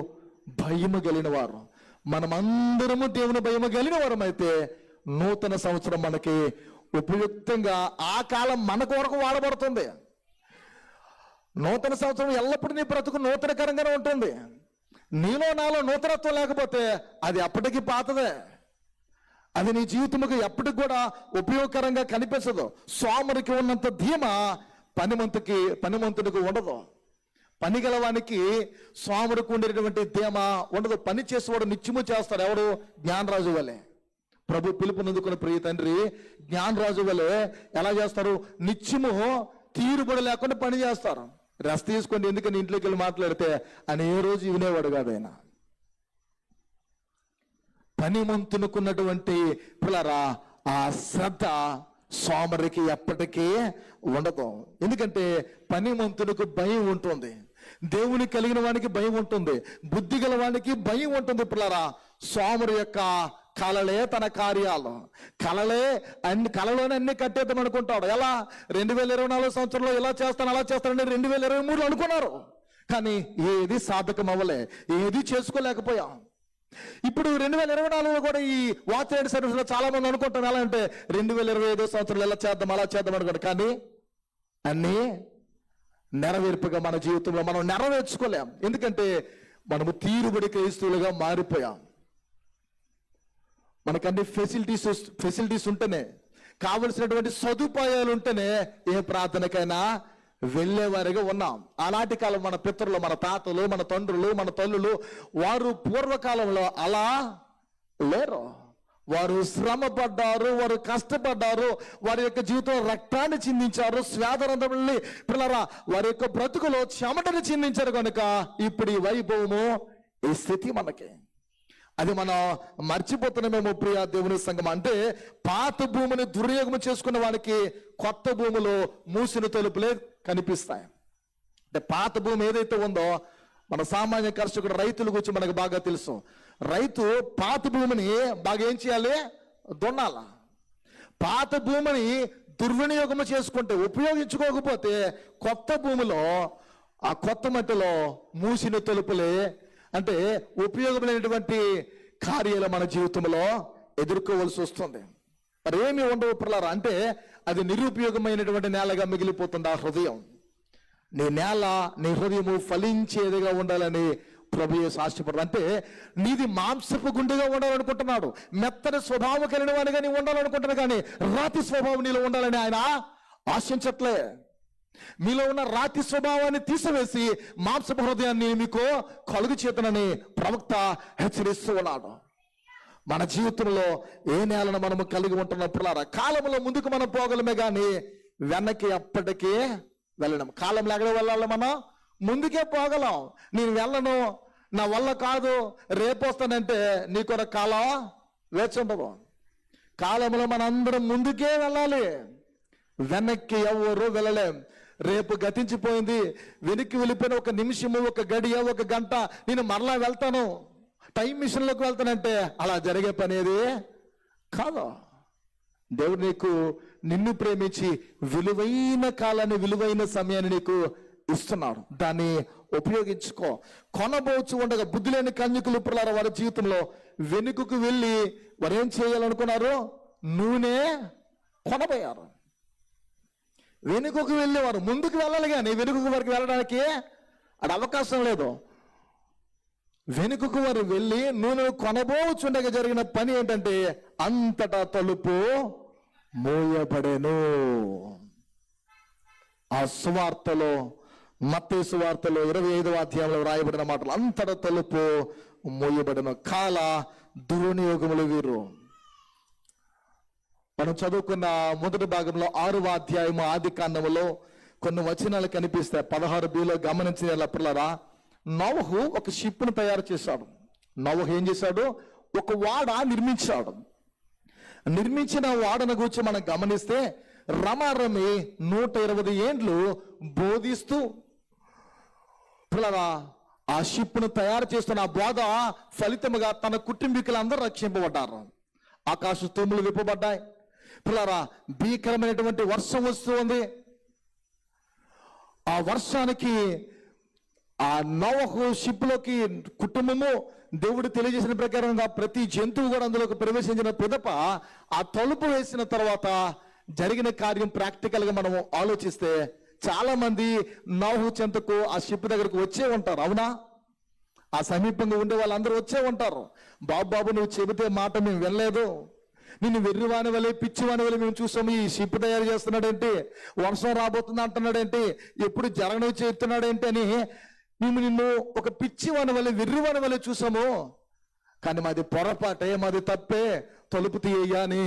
భయము కలిగిన వారు. మనమందరము దేవుని భయము కలిగిన వారం అయితే నూతన సంవత్సరం మనకి ఉపయుక్తంగా ఆ కాలం మన కొరకు వాడబడుతుంది. నూతన సంవత్సరం ఎల్లప్పుడూ నీ బ్రతుకు నూతనకరంగానే ఉంటుంది. నీలో నాలో నూతనత్వం లేకపోతే అది అప్పటికి పాతదే. అది నీ జీవితముకు ఎప్పటికి కూడా ఉపయోగకరంగా కనిపించదు. సోమరికి ఉన్నంత ధీమా పనిమంతుడికి ఉండదు. పని గలవానికి సోమరికి ఉండేటువంటి ధీమా ఉండదు. పని చేసేవాడు నిత్యము చేస్తాడు. ఎవడు? జ్ఞానరాజు వలె. ప్రభు పిలుపునందుకున్న ప్రియ తండ్రి జ్ఞానరాజు వలె ఎలా చేస్తారు? నిత్యము తీరుబడి లేకుండా పని చేస్తారు. రెస్ట్ తీసుకొని ఎందుకని ఇంట్లోకి వెళ్ళి మాట్లాడితే అని ఏ రోజు వినేవాడు కాదు ఆయన. పనిమంతునుకున్నటువంటి పిల్లరా ఆ శ్రద్ధ సోమరికి ఎప్పటికీ ఉండదు. ఎందుకంటే పనిమంతునికి భయం ఉంటుంది, దేవుని కలిగిన వానికి భయం ఉంటుంది, బుద్ధి గల వానికి భయం ఉంటుంది. పిల్లరా, సోమరు యొక్క కలలే తన కార్యాలు. కలలోనే అన్ని కట్టేద్దాం అనుకుంటాడు. ఎలా? 2024 సంవత్సరంలో ఇలా చేస్తాను అలా చేస్తానని 2023 అనుకున్నారు, కానీ ఏది సాధకం అవ్వలే, ఏది చేసుకోలేకపోయాం. ఇప్పుడు 2024లో కూడా ఈ వాచ్ అండ్ సర్వీస్ లో చాలా మంది అనుకుంటారు ఎలా అంటే 2025 సంవత్సరంలో ఎలా చేద్దాం అలా చేద్దాం అనుకోండి, కానీ అన్నీ నెరవేర్పుగా మన జీవితంలో మనం నెరవేర్చుకోలేం. ఎందుకంటే మనము తీరుబడి క్రైస్తవులుగా మారిపోయాం. మనకన్ని ఫెసిలిటీస్ ఉంటేనే, కావలసినటువంటి సదుపాయాలు ఉంటేనే ఏ ప్రార్థనకైనా వెళ్ళేవారిగా ఉన్నాం. అలాంటి కాలం మన పితరులు, మన తాతలు, మన తండ్రులు, మన తల్లులు వారు పూర్వకాలంలో అలా లేరు. వారు శ్రమ పడ్డారు, వారు కష్టపడ్డారు, వారి యొక్క జీవితంలో రక్తాన్ని చిందించారు, స్వేదరంధ్రముల్ని పిల్లరా వారి యొక్క బ్రతుకులో చెమటని చిందించారు. కనుక ఇప్పుడు ఈ వైభవము, ఈ స్థితి మనకి అది మనం మర్చిపోతున్నామేమో ప్రియా దేవుని సంఘం. అంటే పాత భూమిని దుర్యోగం చేసుకున్న వానికి కొత్త భూములు మూసిన తలుపులే కనిపిస్తాయి. అంటే పాత భూమి ఏదైతే ఉందో, మన సామాన్య కర్షకుడు రైతుల గురించి మనకు బాగా తెలుసు. రైతు పాత భూమిని బాగా ఏం చేయాలి? దున్నాల. పాత భూమిని దుర్వినియోగం చేసుకుంటే, ఉపయోగించుకోకపోతే కొత్త భూమిలో ఆ కొత్త మట్టిలో మూసిన తలుపులే, అంటే ఉపయోగమైనటువంటి కార్యాలు మన జీవితంలో ఎదుర్కోవలసి వస్తుంది. మరి ఏమి ఉండవు పిల్లరా అంటే అది నిరుపయోగమైనటువంటి నేలగా మిగిలిపోతుంది ఆ హృదయం. నీ నేల, నీ హృదయము ఫలించేదిగా ఉండాలని ప్రభు యేసు ఆశపడతాడు. అంటే నీది మాంసపు గుండెగా ఉండాలనుకుంటున్నాడు, మెత్తని స్వభావం కలిగిన వాడిగా నీ ఉండాలనుకుంటున్నాడు, కానీ రాతి స్వభావం నీలో ఉండాలని ఆయన ఆశించట్లే. మీలో ఉన్న రాతి స్వభావాన్ని తీసివేసి మాంసపు హృదయాన్ని మీకు కలుగు చేతనని ప్రవక్త హెచ్చరిస్తూ ఉన్నాడు. మన జీవితంలో ఏ నేలను మనము కలిగి ఉంటున్నప్పుడు కాలంలో ముందుకు మనం పోగలమే కానీ వెనక్కి అప్పటికే వెళ్ళడం. కాలంలో ఎక్కడ వెళ్ళాలి? మనం ముందుకే పోగలం. నేను వెళ్ళను, నా వల్ల కాదు, రేపు వస్తానంటే నీకు ఒక కాలం వేచి ఉండదు. కాలంలో మనందరం ముందుకే వెళ్ళాలి, వెనక్కి ఎవరు వెళ్ళలేం. రేపు గతించిపోయింది, వెనక్కి వెళ్ళిపోయిన ఒక నిమిషము, ఒక గడియ, ఒక గంట నేను మరలా వెళ్తాను, టైం మిషన్లోకి వెళ్తానంటే అలా జరిగే పని ఏది కాదు. దేవుడు నిన్ను ప్రేమించి విలువైన కాలాన్ని, విలువైన సమయాన్ని నీకు ఇస్తున్నాడు. దాన్ని ఉపయోగించుకో. కొనబోచు ఉండగా బుద్ధి లేని కన్యకులు పిల్లల వారి జీవితంలో వెనుకకు వెళ్ళి వారు ఏం చేయాలనుకున్నారు? నూనె కొనబోయారు. వెనుకకు వెళ్ళేవారు, ముందుకు వెళ్ళాలి కానీ వెనుకకు వరకు వెళ్ళడానికి అది అవకాశం లేదు. వెనుకకు వారు వెళ్ళి నూనె కొనబోచుండగా జరిగిన పని ఏంటంటే అంతటా తలుపు మోయబడెను. ఆ సువార్తలో, మత్తయి సువార్తలో 25వ అధ్యాయంలో రాయబడిన మాటలు, అంతటా తలుపు మోయబడెను. కాల దుర్వినియోగములు వీరు. మనం చదువుకున్న మొదటి భాగంలో 6వ అధ్యాయము ఆది కాండములో కొన్ని వచనాలు కనిపిస్తాయి. 16bలో గమనించిన పిల్లరా, నోవహు ఒక షిప్ను తయారు చేశాడు. నోవహు ఏం చేశాడు? ఒక వాడ నిర్మించాడు. నిర్మించిన వాడను గురించి మనం గమనిస్తే రమారమి 120 ఏండ్లు బోధిస్తూ పిల్లరా ఆ షిప్ను తయారు చేస్తున్న ఆ బోధ ఫలితముగా తన కుటుంబీకులందరూ రక్షింపబడ్డారు. ఆకాశ స్తూములు విప్పబడ్డాయి. పిల్లరా భీకరమైనటువంటి వర్షం వస్తూ ఉంది. ఆ వర్షానికి ఆ నోవహు షిప్లోకి కుటుంబము దేవుడు తెలియజేసిన ప్రకారంగా ప్రతి జంతువు కూడా అందులోకి ప్రవేశించిన పిదప ఆ తలుపు వేసిన తర్వాత జరిగిన కార్యం ప్రాక్టికల్ గా మనం ఆలోచిస్తే చాలా మంది నోవహు చెంతకు ఆ షిప్ దగ్గరకు వచ్చే ఉంటారు. అవునా? ఆ సమీపంగా ఉండే వాళ్ళందరూ వచ్చే ఉంటారు. బాబు నువ్వు చెబితే మాట మేము వినలేదు, నిన్ను వెర్రివాని వల్ల, పిచ్చివాని వల్ల మేము చూసాము, ఈ షిప్ తయారు చేస్తున్నాడేంటి, వర్షం రాబోతుంది అంటున్నాడేంటి, ఎప్పుడు జరగని చెప్తున్నాడేంటి అని మేము నిన్ను ఒక పిచ్చివాని వల్ల, వెర్రివాని వల్ల చూసాము. కానీ మాది పొరపాటే, మాది తప్పే, తలుపు తీయ్యా అని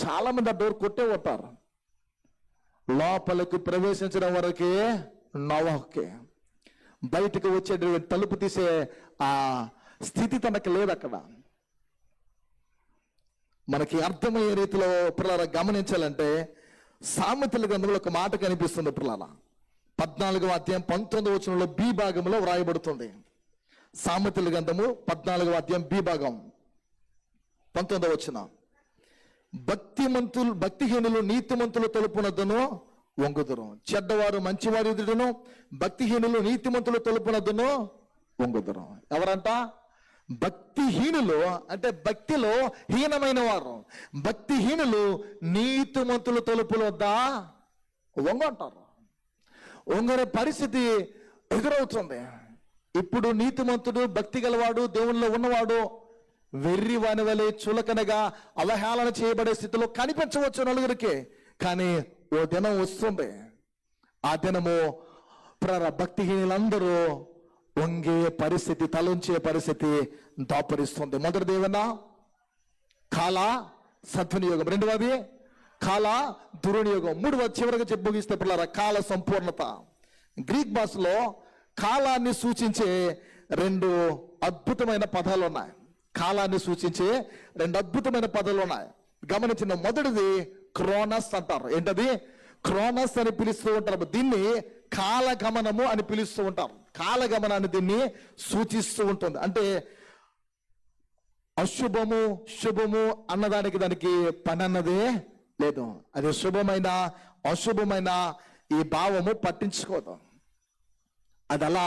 చాలా మంది ఆ డోర్ కొట్టే ఉంటారు. లోపలికి ప్రవేశించడం వరకే నోవహుకే, బయటకు వచ్చే తలుపు తీసే ఆ స్థితి తనకు లేదు. అక్కడ మనకి అర్థమయ్యే రీతిలో పిల్లల గమనించాలంటే సామెతల గ్రంథంలో ఒక మాట కనిపిస్తుంది పిల్లల. 14వ అధ్యాయం 19వ వచనంలో బి భాగంలో వ్రాయబడుతుంది. సామెతల గ్రంథము 14వ అధ్యాయం బి భాగం 19వ వచనం, భక్తిహీనులు నీతిమంతులు తలుపునద్దును వంగుదురు, చెడ్డవారు మంచివారి ఎదుటను, భక్తిహీనులు నీతిమంతులు తలుపునద్దును వంగుదురు. ఎవరంట? భక్తిహీనులు అంటే భక్తిలో హీనమైన వారు. భక్తిహీనులు నీతిమంతుల తలుపుల వద్ద వంగంటారు. వంగరే పరిస్థితి ఎదురవుతుంది. ఇప్పుడు నీతిమంతుడు, భక్తి గలవాడు, దేవుల్లో ఉన్నవాడు వెర్రి వాని వలె చులకనగా అవహేళన చేయబడే స్థితిలో కనిపించవచ్చు నలుగురికి. కానీ ఓ దినం వస్తుంది, ఆ దినము భక్తిహీనులందరూ వంగే పరిస్థితి, తలంచే పరిస్థితి దాపరిస్తుంది. మొదటిది ఏమన్నా? కాల సద్వినియోగం. రెండవది కాల దుర్వినియోగం. మూడవది చివరిగా చెప్పగిస్తే పిల్లరా కాల సంపూర్ణత. గ్రీక్ భాషలో కాలాన్ని సూచించే 2 అద్భుతమైన పదాలు ఉన్నాయి. కాలాన్ని సూచించే 2 అద్భుతమైన పదాలు ఉన్నాయి. గమనించిన మొదటిది క్రోనస్ అంటారు. ఏంటది? క్రోనస్ అని పిలుస్తూ ఉంటారు. దీన్ని కాలగమనము అని పిలుస్తూ ఉంటారు. కాలగమనాన్ని దీన్ని సూచిస్తూ ఉంటుంది. అంటే అశుభము శుభము అన్నదానికి దానికి పని అన్నదే లేదు. అది శుభమైన అశుభమైన ఈ భావము పట్టించుకోదు. అది అలా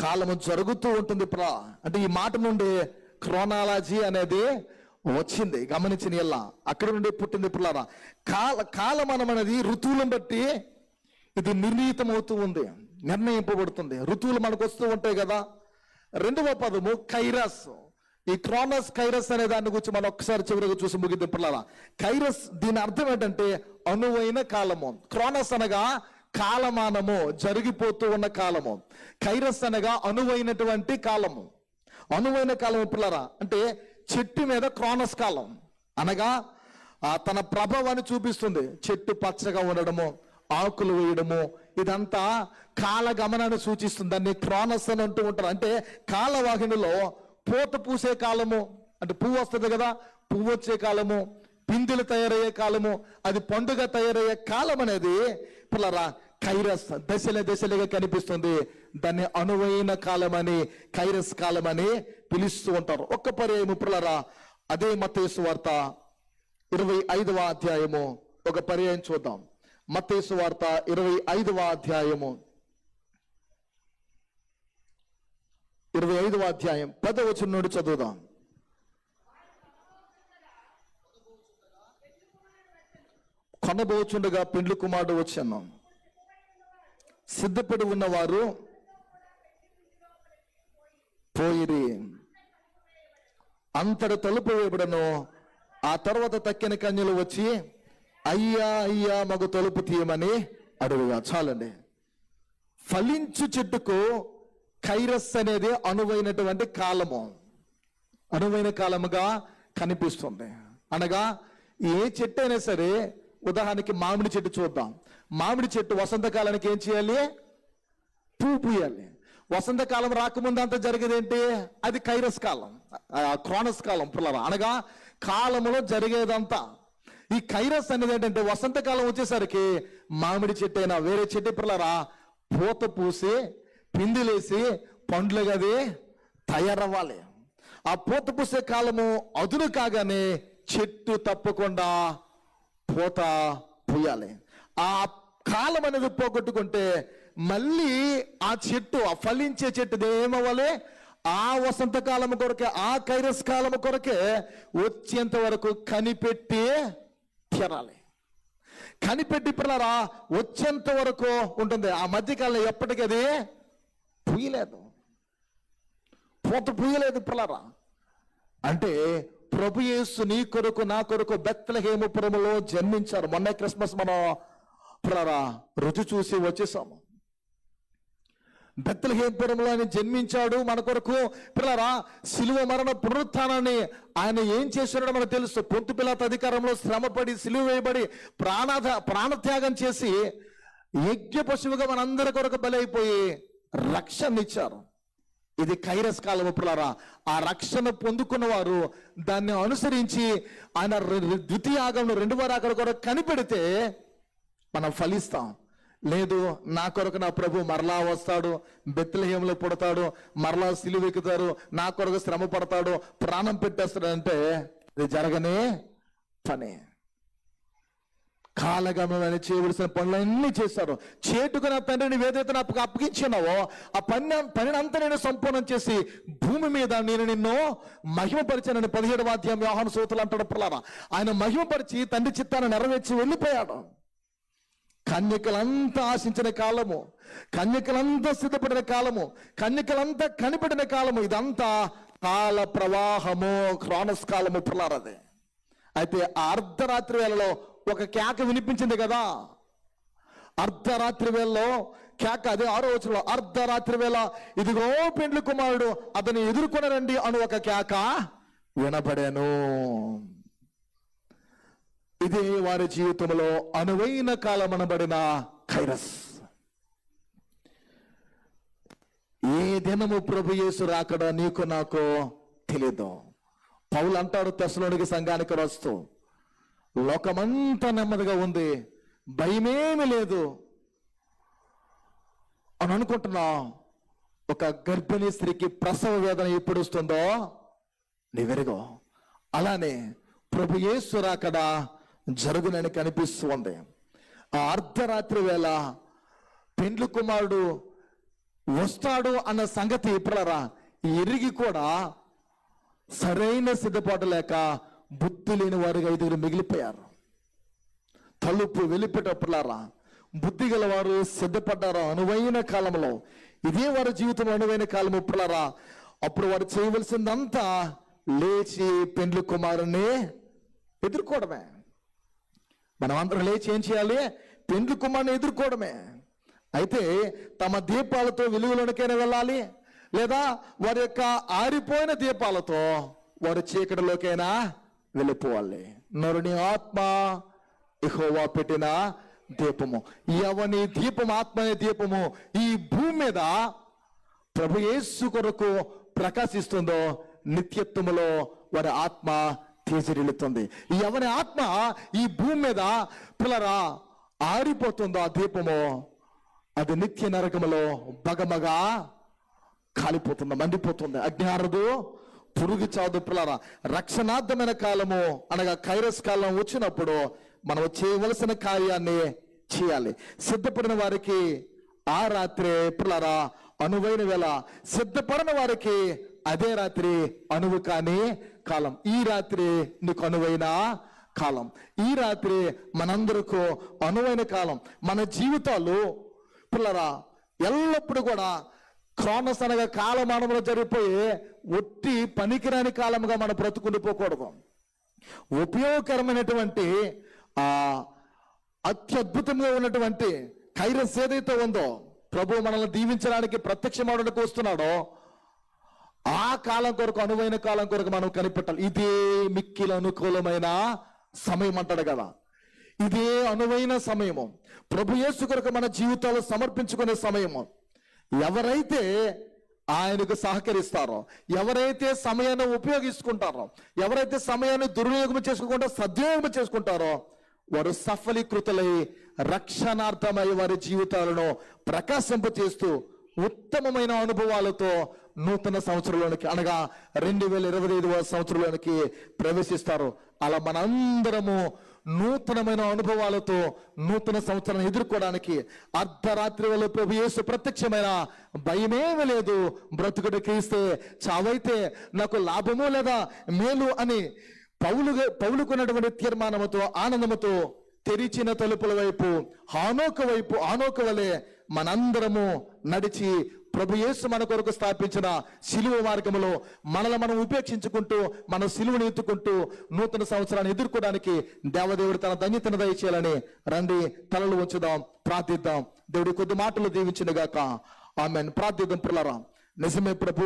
కాలము జరుగుతూ ఉంటుంది. అంటే ఈ మాట నుండి క్రోనాలజీ అనేది వచ్చింది. గమనించిన ఎలా అక్కడ నుండి పుట్టింది. పిల్లరా కాలమానం అనేది ఋతువులను బట్టి ఇది నిర్ణీతం అవుతూ ఉంది, నిర్ణయింపబడుతుంది. ఋతువులు మనకు వస్తూ ఉంటాయి కదా. రెండవ పదము కైరస్. ఈ క్రోనస్ కైరస్ అనే దాని గురించి మనం ఒక్కసారి చివరిగా చూసి ముగిద్దాం పిల్లల. కైరస్ దీని అర్థం ఏంటంటే అనువైన కాలము. క్రోనస్ అనగా కాలమానము, జరిగిపోతూ ఉన్న కాలము. కైరస్ అనగా అనువైనటువంటి కాలము. అనువైన కాలం పిల్లరా అంటే చెట్టు మీద క్రోనస్ కాలం అనగా తన ప్రభావాన్ని చూపిస్తుంది. చెట్టు పచ్చగా ఉండడము, ఆకులు వేయడము, ఇదంతా కాల గమనాన్ని సూచిస్తుంది. దాన్ని క్రోనస్ అని అంటూ ఉంటారు. అంటే కాలవాహినిలో పూత పూసే కాలము, అంటే పువ్వు వస్తుంది కదా, పువ్వు వచ్చే కాలము, పిందులు తయారయ్యే కాలము, అది పండుగ తయారయ్యే కాలం అనేది పిల్లరా కైరస్ దశలుగా కనిపిస్తుంది. దాన్ని అనువైన కాలం అని, కైరస్ కాలం అని పిలుస్తూ ఉంటారు. ఒక్క పర్యాయము పిల్లరా అదే మత్తయి సువార్త 25వ అధ్యాయము ఒక పర్యాయం చూద్దాం. మత్తయి సువార్త 25వ అధ్యాయము 25వ అధ్యాయం 10వ వచనం నుండి చదువుదాం. కొనబోచుండగా పెండ్లి కుమారుడు వచ్చాను, సిద్ధపడి ఉన్నవారు పోయిరి, అంతటి తలుపు వేయబడను. ఆ తర్వాత తక్కిన కన్యలు వచ్చి అయ్యా అయ్యా మగ తలుపు తీయమని అడుగుగా. చాలండి. ఫలించు చెట్టుకు కైరస్ అనేది అనువైనటువంటి కాలము, అనువైన కాలముగా కనిపిస్తుంది. అనగా ఏ చెట్టు అయినా సరే, ఉదాహరణకి మామిడి చెట్టు చూద్దాం. మామిడి చెట్టు వసంతకాలానికి ఏం చేయాలి? పువ్వు పూయాలి. వసంతకాలం రాకముందు అంతా జరిగేదేంటి? అది కైరస్ కాలం, క్రోనస్ కాలం పిల్లరా. అనగా కాలంలో జరిగేదంతా. ఈ కైరస్ అనేది ఏంటంటే వసంతకాలం వచ్చేసరికి మామిడి చెట్టు అయినా వేరే చెట్టు పిల్లరా పూత పూసి పిందిలేసి పండ్లు గది తయారవ్వాలి. ఆ పూత పూసే కాలము అదును కాగానే చెట్టు తప్పకుండా పూత పూయాలి. ఆ కాలం అనేది పోగొట్టుకుంటే మళ్ళీ ఆ చెట్టు, ఆ ఫలించే చెట్టు ఏమవ్వాలి? ఆ వసంతకాలం కొరకే, ఆ కైరస్ కాలం కొరకే వచ్చేంత వరకు కనిపెట్టి తీరాలి. కనిపెట్టి పిల్లరా వచ్చేంత వరకు ఉంటుంది. ఆ మధ్యకాలంలో ఎప్పటికీ అది పూయలేదు, పూత పూయలేదు పిల్లరా. అంటే ప్రభు యేసు నీ కొరకు నా కొరకు బెత్లెహేముపురములో జన్మించారు. మొన్న క్రిస్మస్ మనం పిల్లరా రుచి చూసి వచ్చేసాము. బెత్లెహేముపురంలో ఆయన జన్మించాడు మన కొరకు పిల్లరా. శిలువ మరణ పునరుత్థానాన్ని ఆయన ఏం చేస్తున్నాడో మనకు తెలుసు. పొంతు పిలాతు అధికారంలో శ్రమపడి సిలువ వేయబడి ప్రాణత్యాగం చేసి యజ్ఞ పశువుగా మనందరి కొరకు బలైపోయి రక్షణ ఇచ్చారు. ఇది కైరస్ కాలము పిల్లరా. ఆ రక్షణ పొందుకున్న వారు దాన్ని అనుసరించి ఆయన ద్వితీయాగంలో రెండవ రాకడ కొరకు కనిపెడితే మనం ఫలిస్తాం. లేదు నా కొరకు నా ప్రభు మరలా వస్తాడు, బెత్లెహేములో పుడతాడు, మరలా సిలువ ఎక్కుతాడు, నా కొరకు శ్రమ పడతాడు, ప్రాణం పెట్టేస్తాడంటే ఇది జరగనే పని. కాలగమనం చేయవలసిన పనులన్నీ చేశారు. చేటుకు నా తండ్రిని ఏదైతే నాకు అప్పగించినావో ఆ పనిని అంతా నేను సంపూర్ణం చేసి భూమి మీద నేను నిన్ను మహిమపరిచానని 17వ అధ్యాయం యోహాను సూతులు అంటాడు పిల్లరా. ఆయన మహిమపరిచి తండ్రి చిత్తాన్ని నెరవేర్చి వెళ్ళిపోయాడు. కన్యకలంతా ఆశించిన కాలము, కన్యకలంతా సిద్ధపడిన కాలము, కన్యకలంతా కనిపెట్టిన కాలము, ఇదంతా కాల ప్రవాహము, క్రోనస్ కాలము పిల్లరది. అయితే ఆ అర్ధరాత్రి వేళలో ఒక కేక వినిపించింది కదా. అర్ధరాత్రి వేళలో కేక, అదే 6వ వచనంలో అర్ధరాత్రి వేళ ఇదిగో పెండ్లి కుమారుడు అతన్ని ఎదుర్కొనరండి అను ఒక కేక వినబడాను. ఇది వారి జీవితంలో అనువైన కాలం అనబడిన కైరస్. ఏ దినము ప్రభు యేసు రాకడో నీకు నాకు తెలియదు. పౌలు అంటాడు తెస్సలోనికే సంఘానికి రాస్తూ, లోకమంతా నెమ్మదిగా ఉంది, భయమేమి లేదు అని అనుకుంటున్నా. ఒక గర్భిణీ స్త్రీకి ప్రసవ వేదన ఎప్పుడు వస్తుందో నీవెరుగో. అలానే ప్రభు యేసు రాకడ జరుగునని కనిపిస్తుంది. ఆ అర్ధరాత్రి వేళ పెండ్లి కుమారుడు వస్తాడు అన్న సంగతి ఇప్పుడరా ఎరిగి కూడా సరైన సిద్ధపాటు లేక బుద్ధి లేని వారుగా 5 మిగిలిపోయారు. తలుపు వెళ్ళిపోయేటప్పుడులారా బుద్ధి గల వారు సిద్ధపడ్డారు అనువైన కాలంలో. ఇదే వారి జీవితం అనువైన కాలం ఇప్పుడులారా. అప్పుడు వారు చేయవలసిందంతా లేచి పెండ్లి కుమారుని ఎదుర్కోవడమే. మనం అందరం లేచి ఏం చేయాలి? పెండ్లి కుమారుని ఎదుర్కోవడమే. అయితే తమ దీపాలతో వెలుగులోనికైనా వెళ్ళాలి, లేదా వారి యొక్క ఆరిపోయిన దీపాలతో వారు చీకటిలోకైనా వెళ్ళిపోవాలి. నరుని ఆత్మ యెహోవా పెట్టిన దీపము. ఎవని దీపం, ఆత్మ అనే దీపము ఈ భూమి మీద ప్రభు యేసు కొరకు ప్రకాశిస్తుందో నిత్యత్వములో వారి ఆత్మ తేజరిల్లుతుంది. ఎవరి ఆత్మ ఈ భూమి మీద పిల్లరా ఆరిపోతుందో ఆ దీపము, అది నిత్య నరకములో బగమగా కాలిపోతుంది, మండిపోతుంది. అజ్ఞానదు, పురుగు చాదు. పిల్లరా, రక్షణార్థమైన కాలము అనగా కైరస్ కాలం వచ్చినప్పుడు మనం చేయవలసిన కార్యాన్ని చేయాలి. సిద్ధపడిన వారికి ఆ రాత్రి పిల్లరా అనువైన వేళ, సిద్ధపడిన వారికి అదే రాత్రి అనువు కాని కాలం. ఈ రాత్రి నీకు అనువైన కాలం, ఈ రాత్రి మనందరికీ అనువైన కాలం. మన జీవితాలు పిల్లరా ఎల్లప్పుడూ కూడా క్రోనస్ అనగా కాలమానంలో జరిగిపోయే ఒట్టి పనికిరాని కాలముగా మనం బ్రతుకుండిపోకూడదు. ఉపయోగకరమైనటువంటి అత్యద్భుతంగా ఉన్నటువంటి కైరస్ ఏదైతే ఉందో, ప్రభు మనల్ని దీవించడానికి ప్రత్యక్షమాడడానికి వస్తున్నాడో ఆ కాలం కొరకు, అనువైన కాలం కొరకు మనం కనిపెట్టాలి. ఇదే మిక్కిలి అనుకూలమైన సమయం అంటాడు కదా, ఇదే అనువైన సమయము, ప్రభు యేసు కొరకు మన జీవితాలు సమర్పించుకునే సమయము. ఎవరైతే ఆయనకు సహకరిస్తారో, ఎవరైతే సమయాన్ని ఉపయోగించుకుంటారో, ఎవరైతే సమయాన్ని దుర్వినియోగం చేసుకుంటారో, సద్వినియోగం చేసుకుంటారో, వారు సఫలీకృతులై రక్షణార్థమై వారి జీవితాలను ప్రకాశింపచేస్తూ ఉత్తమమైన అనుభవాలతో నూతన సంవత్సరంలోనికి అనగా 2025వ సంవత్సరంలోనికి ప్రవేశిస్తారు. అలా మనందరము నూతనమైన అనుభవాలతో నూతన సంవత్సరాన్ని ఎదుర్కోవడానికి అర్ధరాత్రి వల్ల ప్రభు యేసు ప్రత్యక్షమైన భయమేమీ లేదు. బ్రతుకుడు క్రీస్తే, చావైతే నాకు లాభము లేదా మేలు అని పౌలుకున్నటువంటి తీర్మానముతో, ఆనందముతో తెరిచిన తలుపుల వైపు హానోకు వలె మనందరము నడిచి ప్రభు యేసు మన కొరకు స్థాపించిన సిలువ మార్గములో మనల్ని మనం ఉపేక్షించుకుంటూ, మన సిలువను ఎత్తుకుంటూ నూతన సంవత్సరాన్ని ఎదుర్కోవడానికి దేవదేవుడు తన ధన్యతను దయచేయాలని రండి తలలు ఉంచుదాం, ప్రార్థిద్దాం. దేవుడి కొద్ది మాటలు దీవించిన గాక. ఆమేన్. ప్రార్థిద్దాం. ప్రియులారా, నిజమే ప్రభు,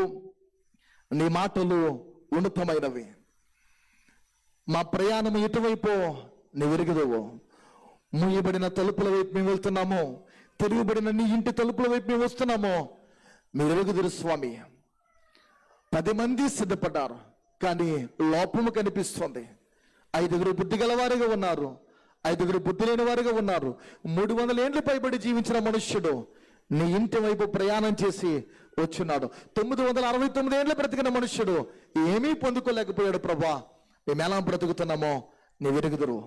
నీ మాటలు ఉన్నతమైనవి. మా ప్రయాణం ఎటువైపు నీవు ఎరుగుదవు. మూయబడిన తలుపుల వైపు మేము వెళ్తున్నాము, తెరుగుబడిన నీ ఇంటి తలుపుల వైపు మేము వస్తున్నాము. మీరు ఎరుగుదురు స్వామి. 10 మంది సిద్ధపడ్డారు, కానీ లోపము కనిపిస్తుంది. 5గురు బుద్ధి గలవారిగా ఉన్నారు, 5గురు బుద్ధి లేని వారిగా ఉన్నారు. 300 ఏండ్లు పైబడి జీవించిన మనుష్యుడు నీ ఇంటి వైపు ప్రయాణం చేసి వచ్చున్నాడు. 969 ఏండ్లు బ్రతికిన మనుష్యుడు ఏమీ పొందుకోలేకపోయాడు. ప్రభా, మేము ఎలా బ్రతుకుతున్నామో నీ ఎరుగుదురు.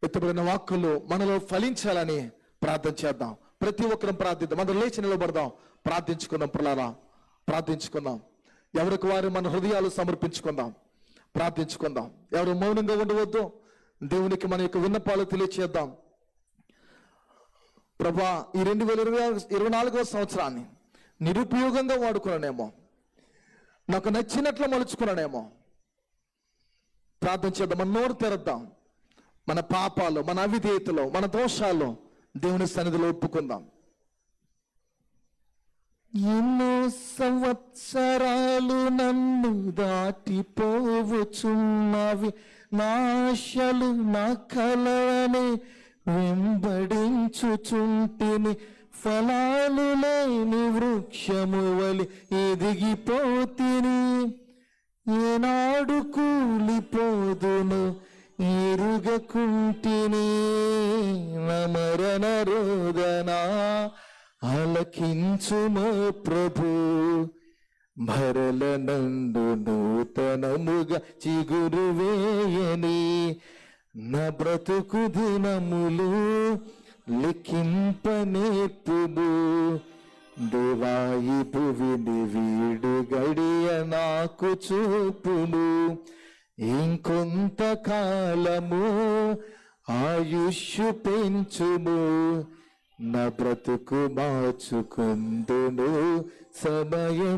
ఎత్తబడిన వాక్కులు మనలో ఫలించాలని ప్రార్థన చేద్దాం. ప్రతి ఒక్కరం ప్రార్థిద్దాం. మనం లేచి నిలబడదాం, ప్రార్థించుకుందాం. పిల్లరా, ప్రార్థించుకుందాం. ఎవరికి వారు మన హృదయాలు సమర్పించుకుందాం, ప్రార్థించుకుందాం. ఎవరు మౌనంగా ఉండవద్దు. దేవునికి మన యొక్క విన్నపాలు తెలియచేద్దాం. ప్రభా, ఈ 2024వ సంవత్సరాన్ని నిరుపయోగంగా వాడుకున్నానేమో, నాకు నచ్చినట్లు మలుచుకున్నానేమో. ప్రార్థన చేద్దాం. మన నోరు తెరద్దాం. మన పాపాలు, మన అవిధేయతలు, మన దోషాలు దేవుని సన్నిధిలో ఒప్పుకుందాం. ఎన్నో సంవత్సరాలు నన్ను దాటిపోవచ్చున్నవి, నా ఆశలు నా కలవని వెంబడించుచుంటిని. ఫలాలు లేని వృక్షము వలె ఎదిగిపోతిని, ఏనాడు కూలిపోదును ఎరుగకుంటిని. మరణ రోదన ఆలకించుమో ప్రభు, భరల నందు నూతనముగా చిగురు వేయని. నా బ్రతుకు దినములు లిఖింపనేర్పుము. దేవాయి భువిని వీడు గడియ నాకు చూపుము. ఇంకొంతకాలము ఆయుష్షు పెంచుము. నా బ్రతుకు మార్చుకుందును సమయం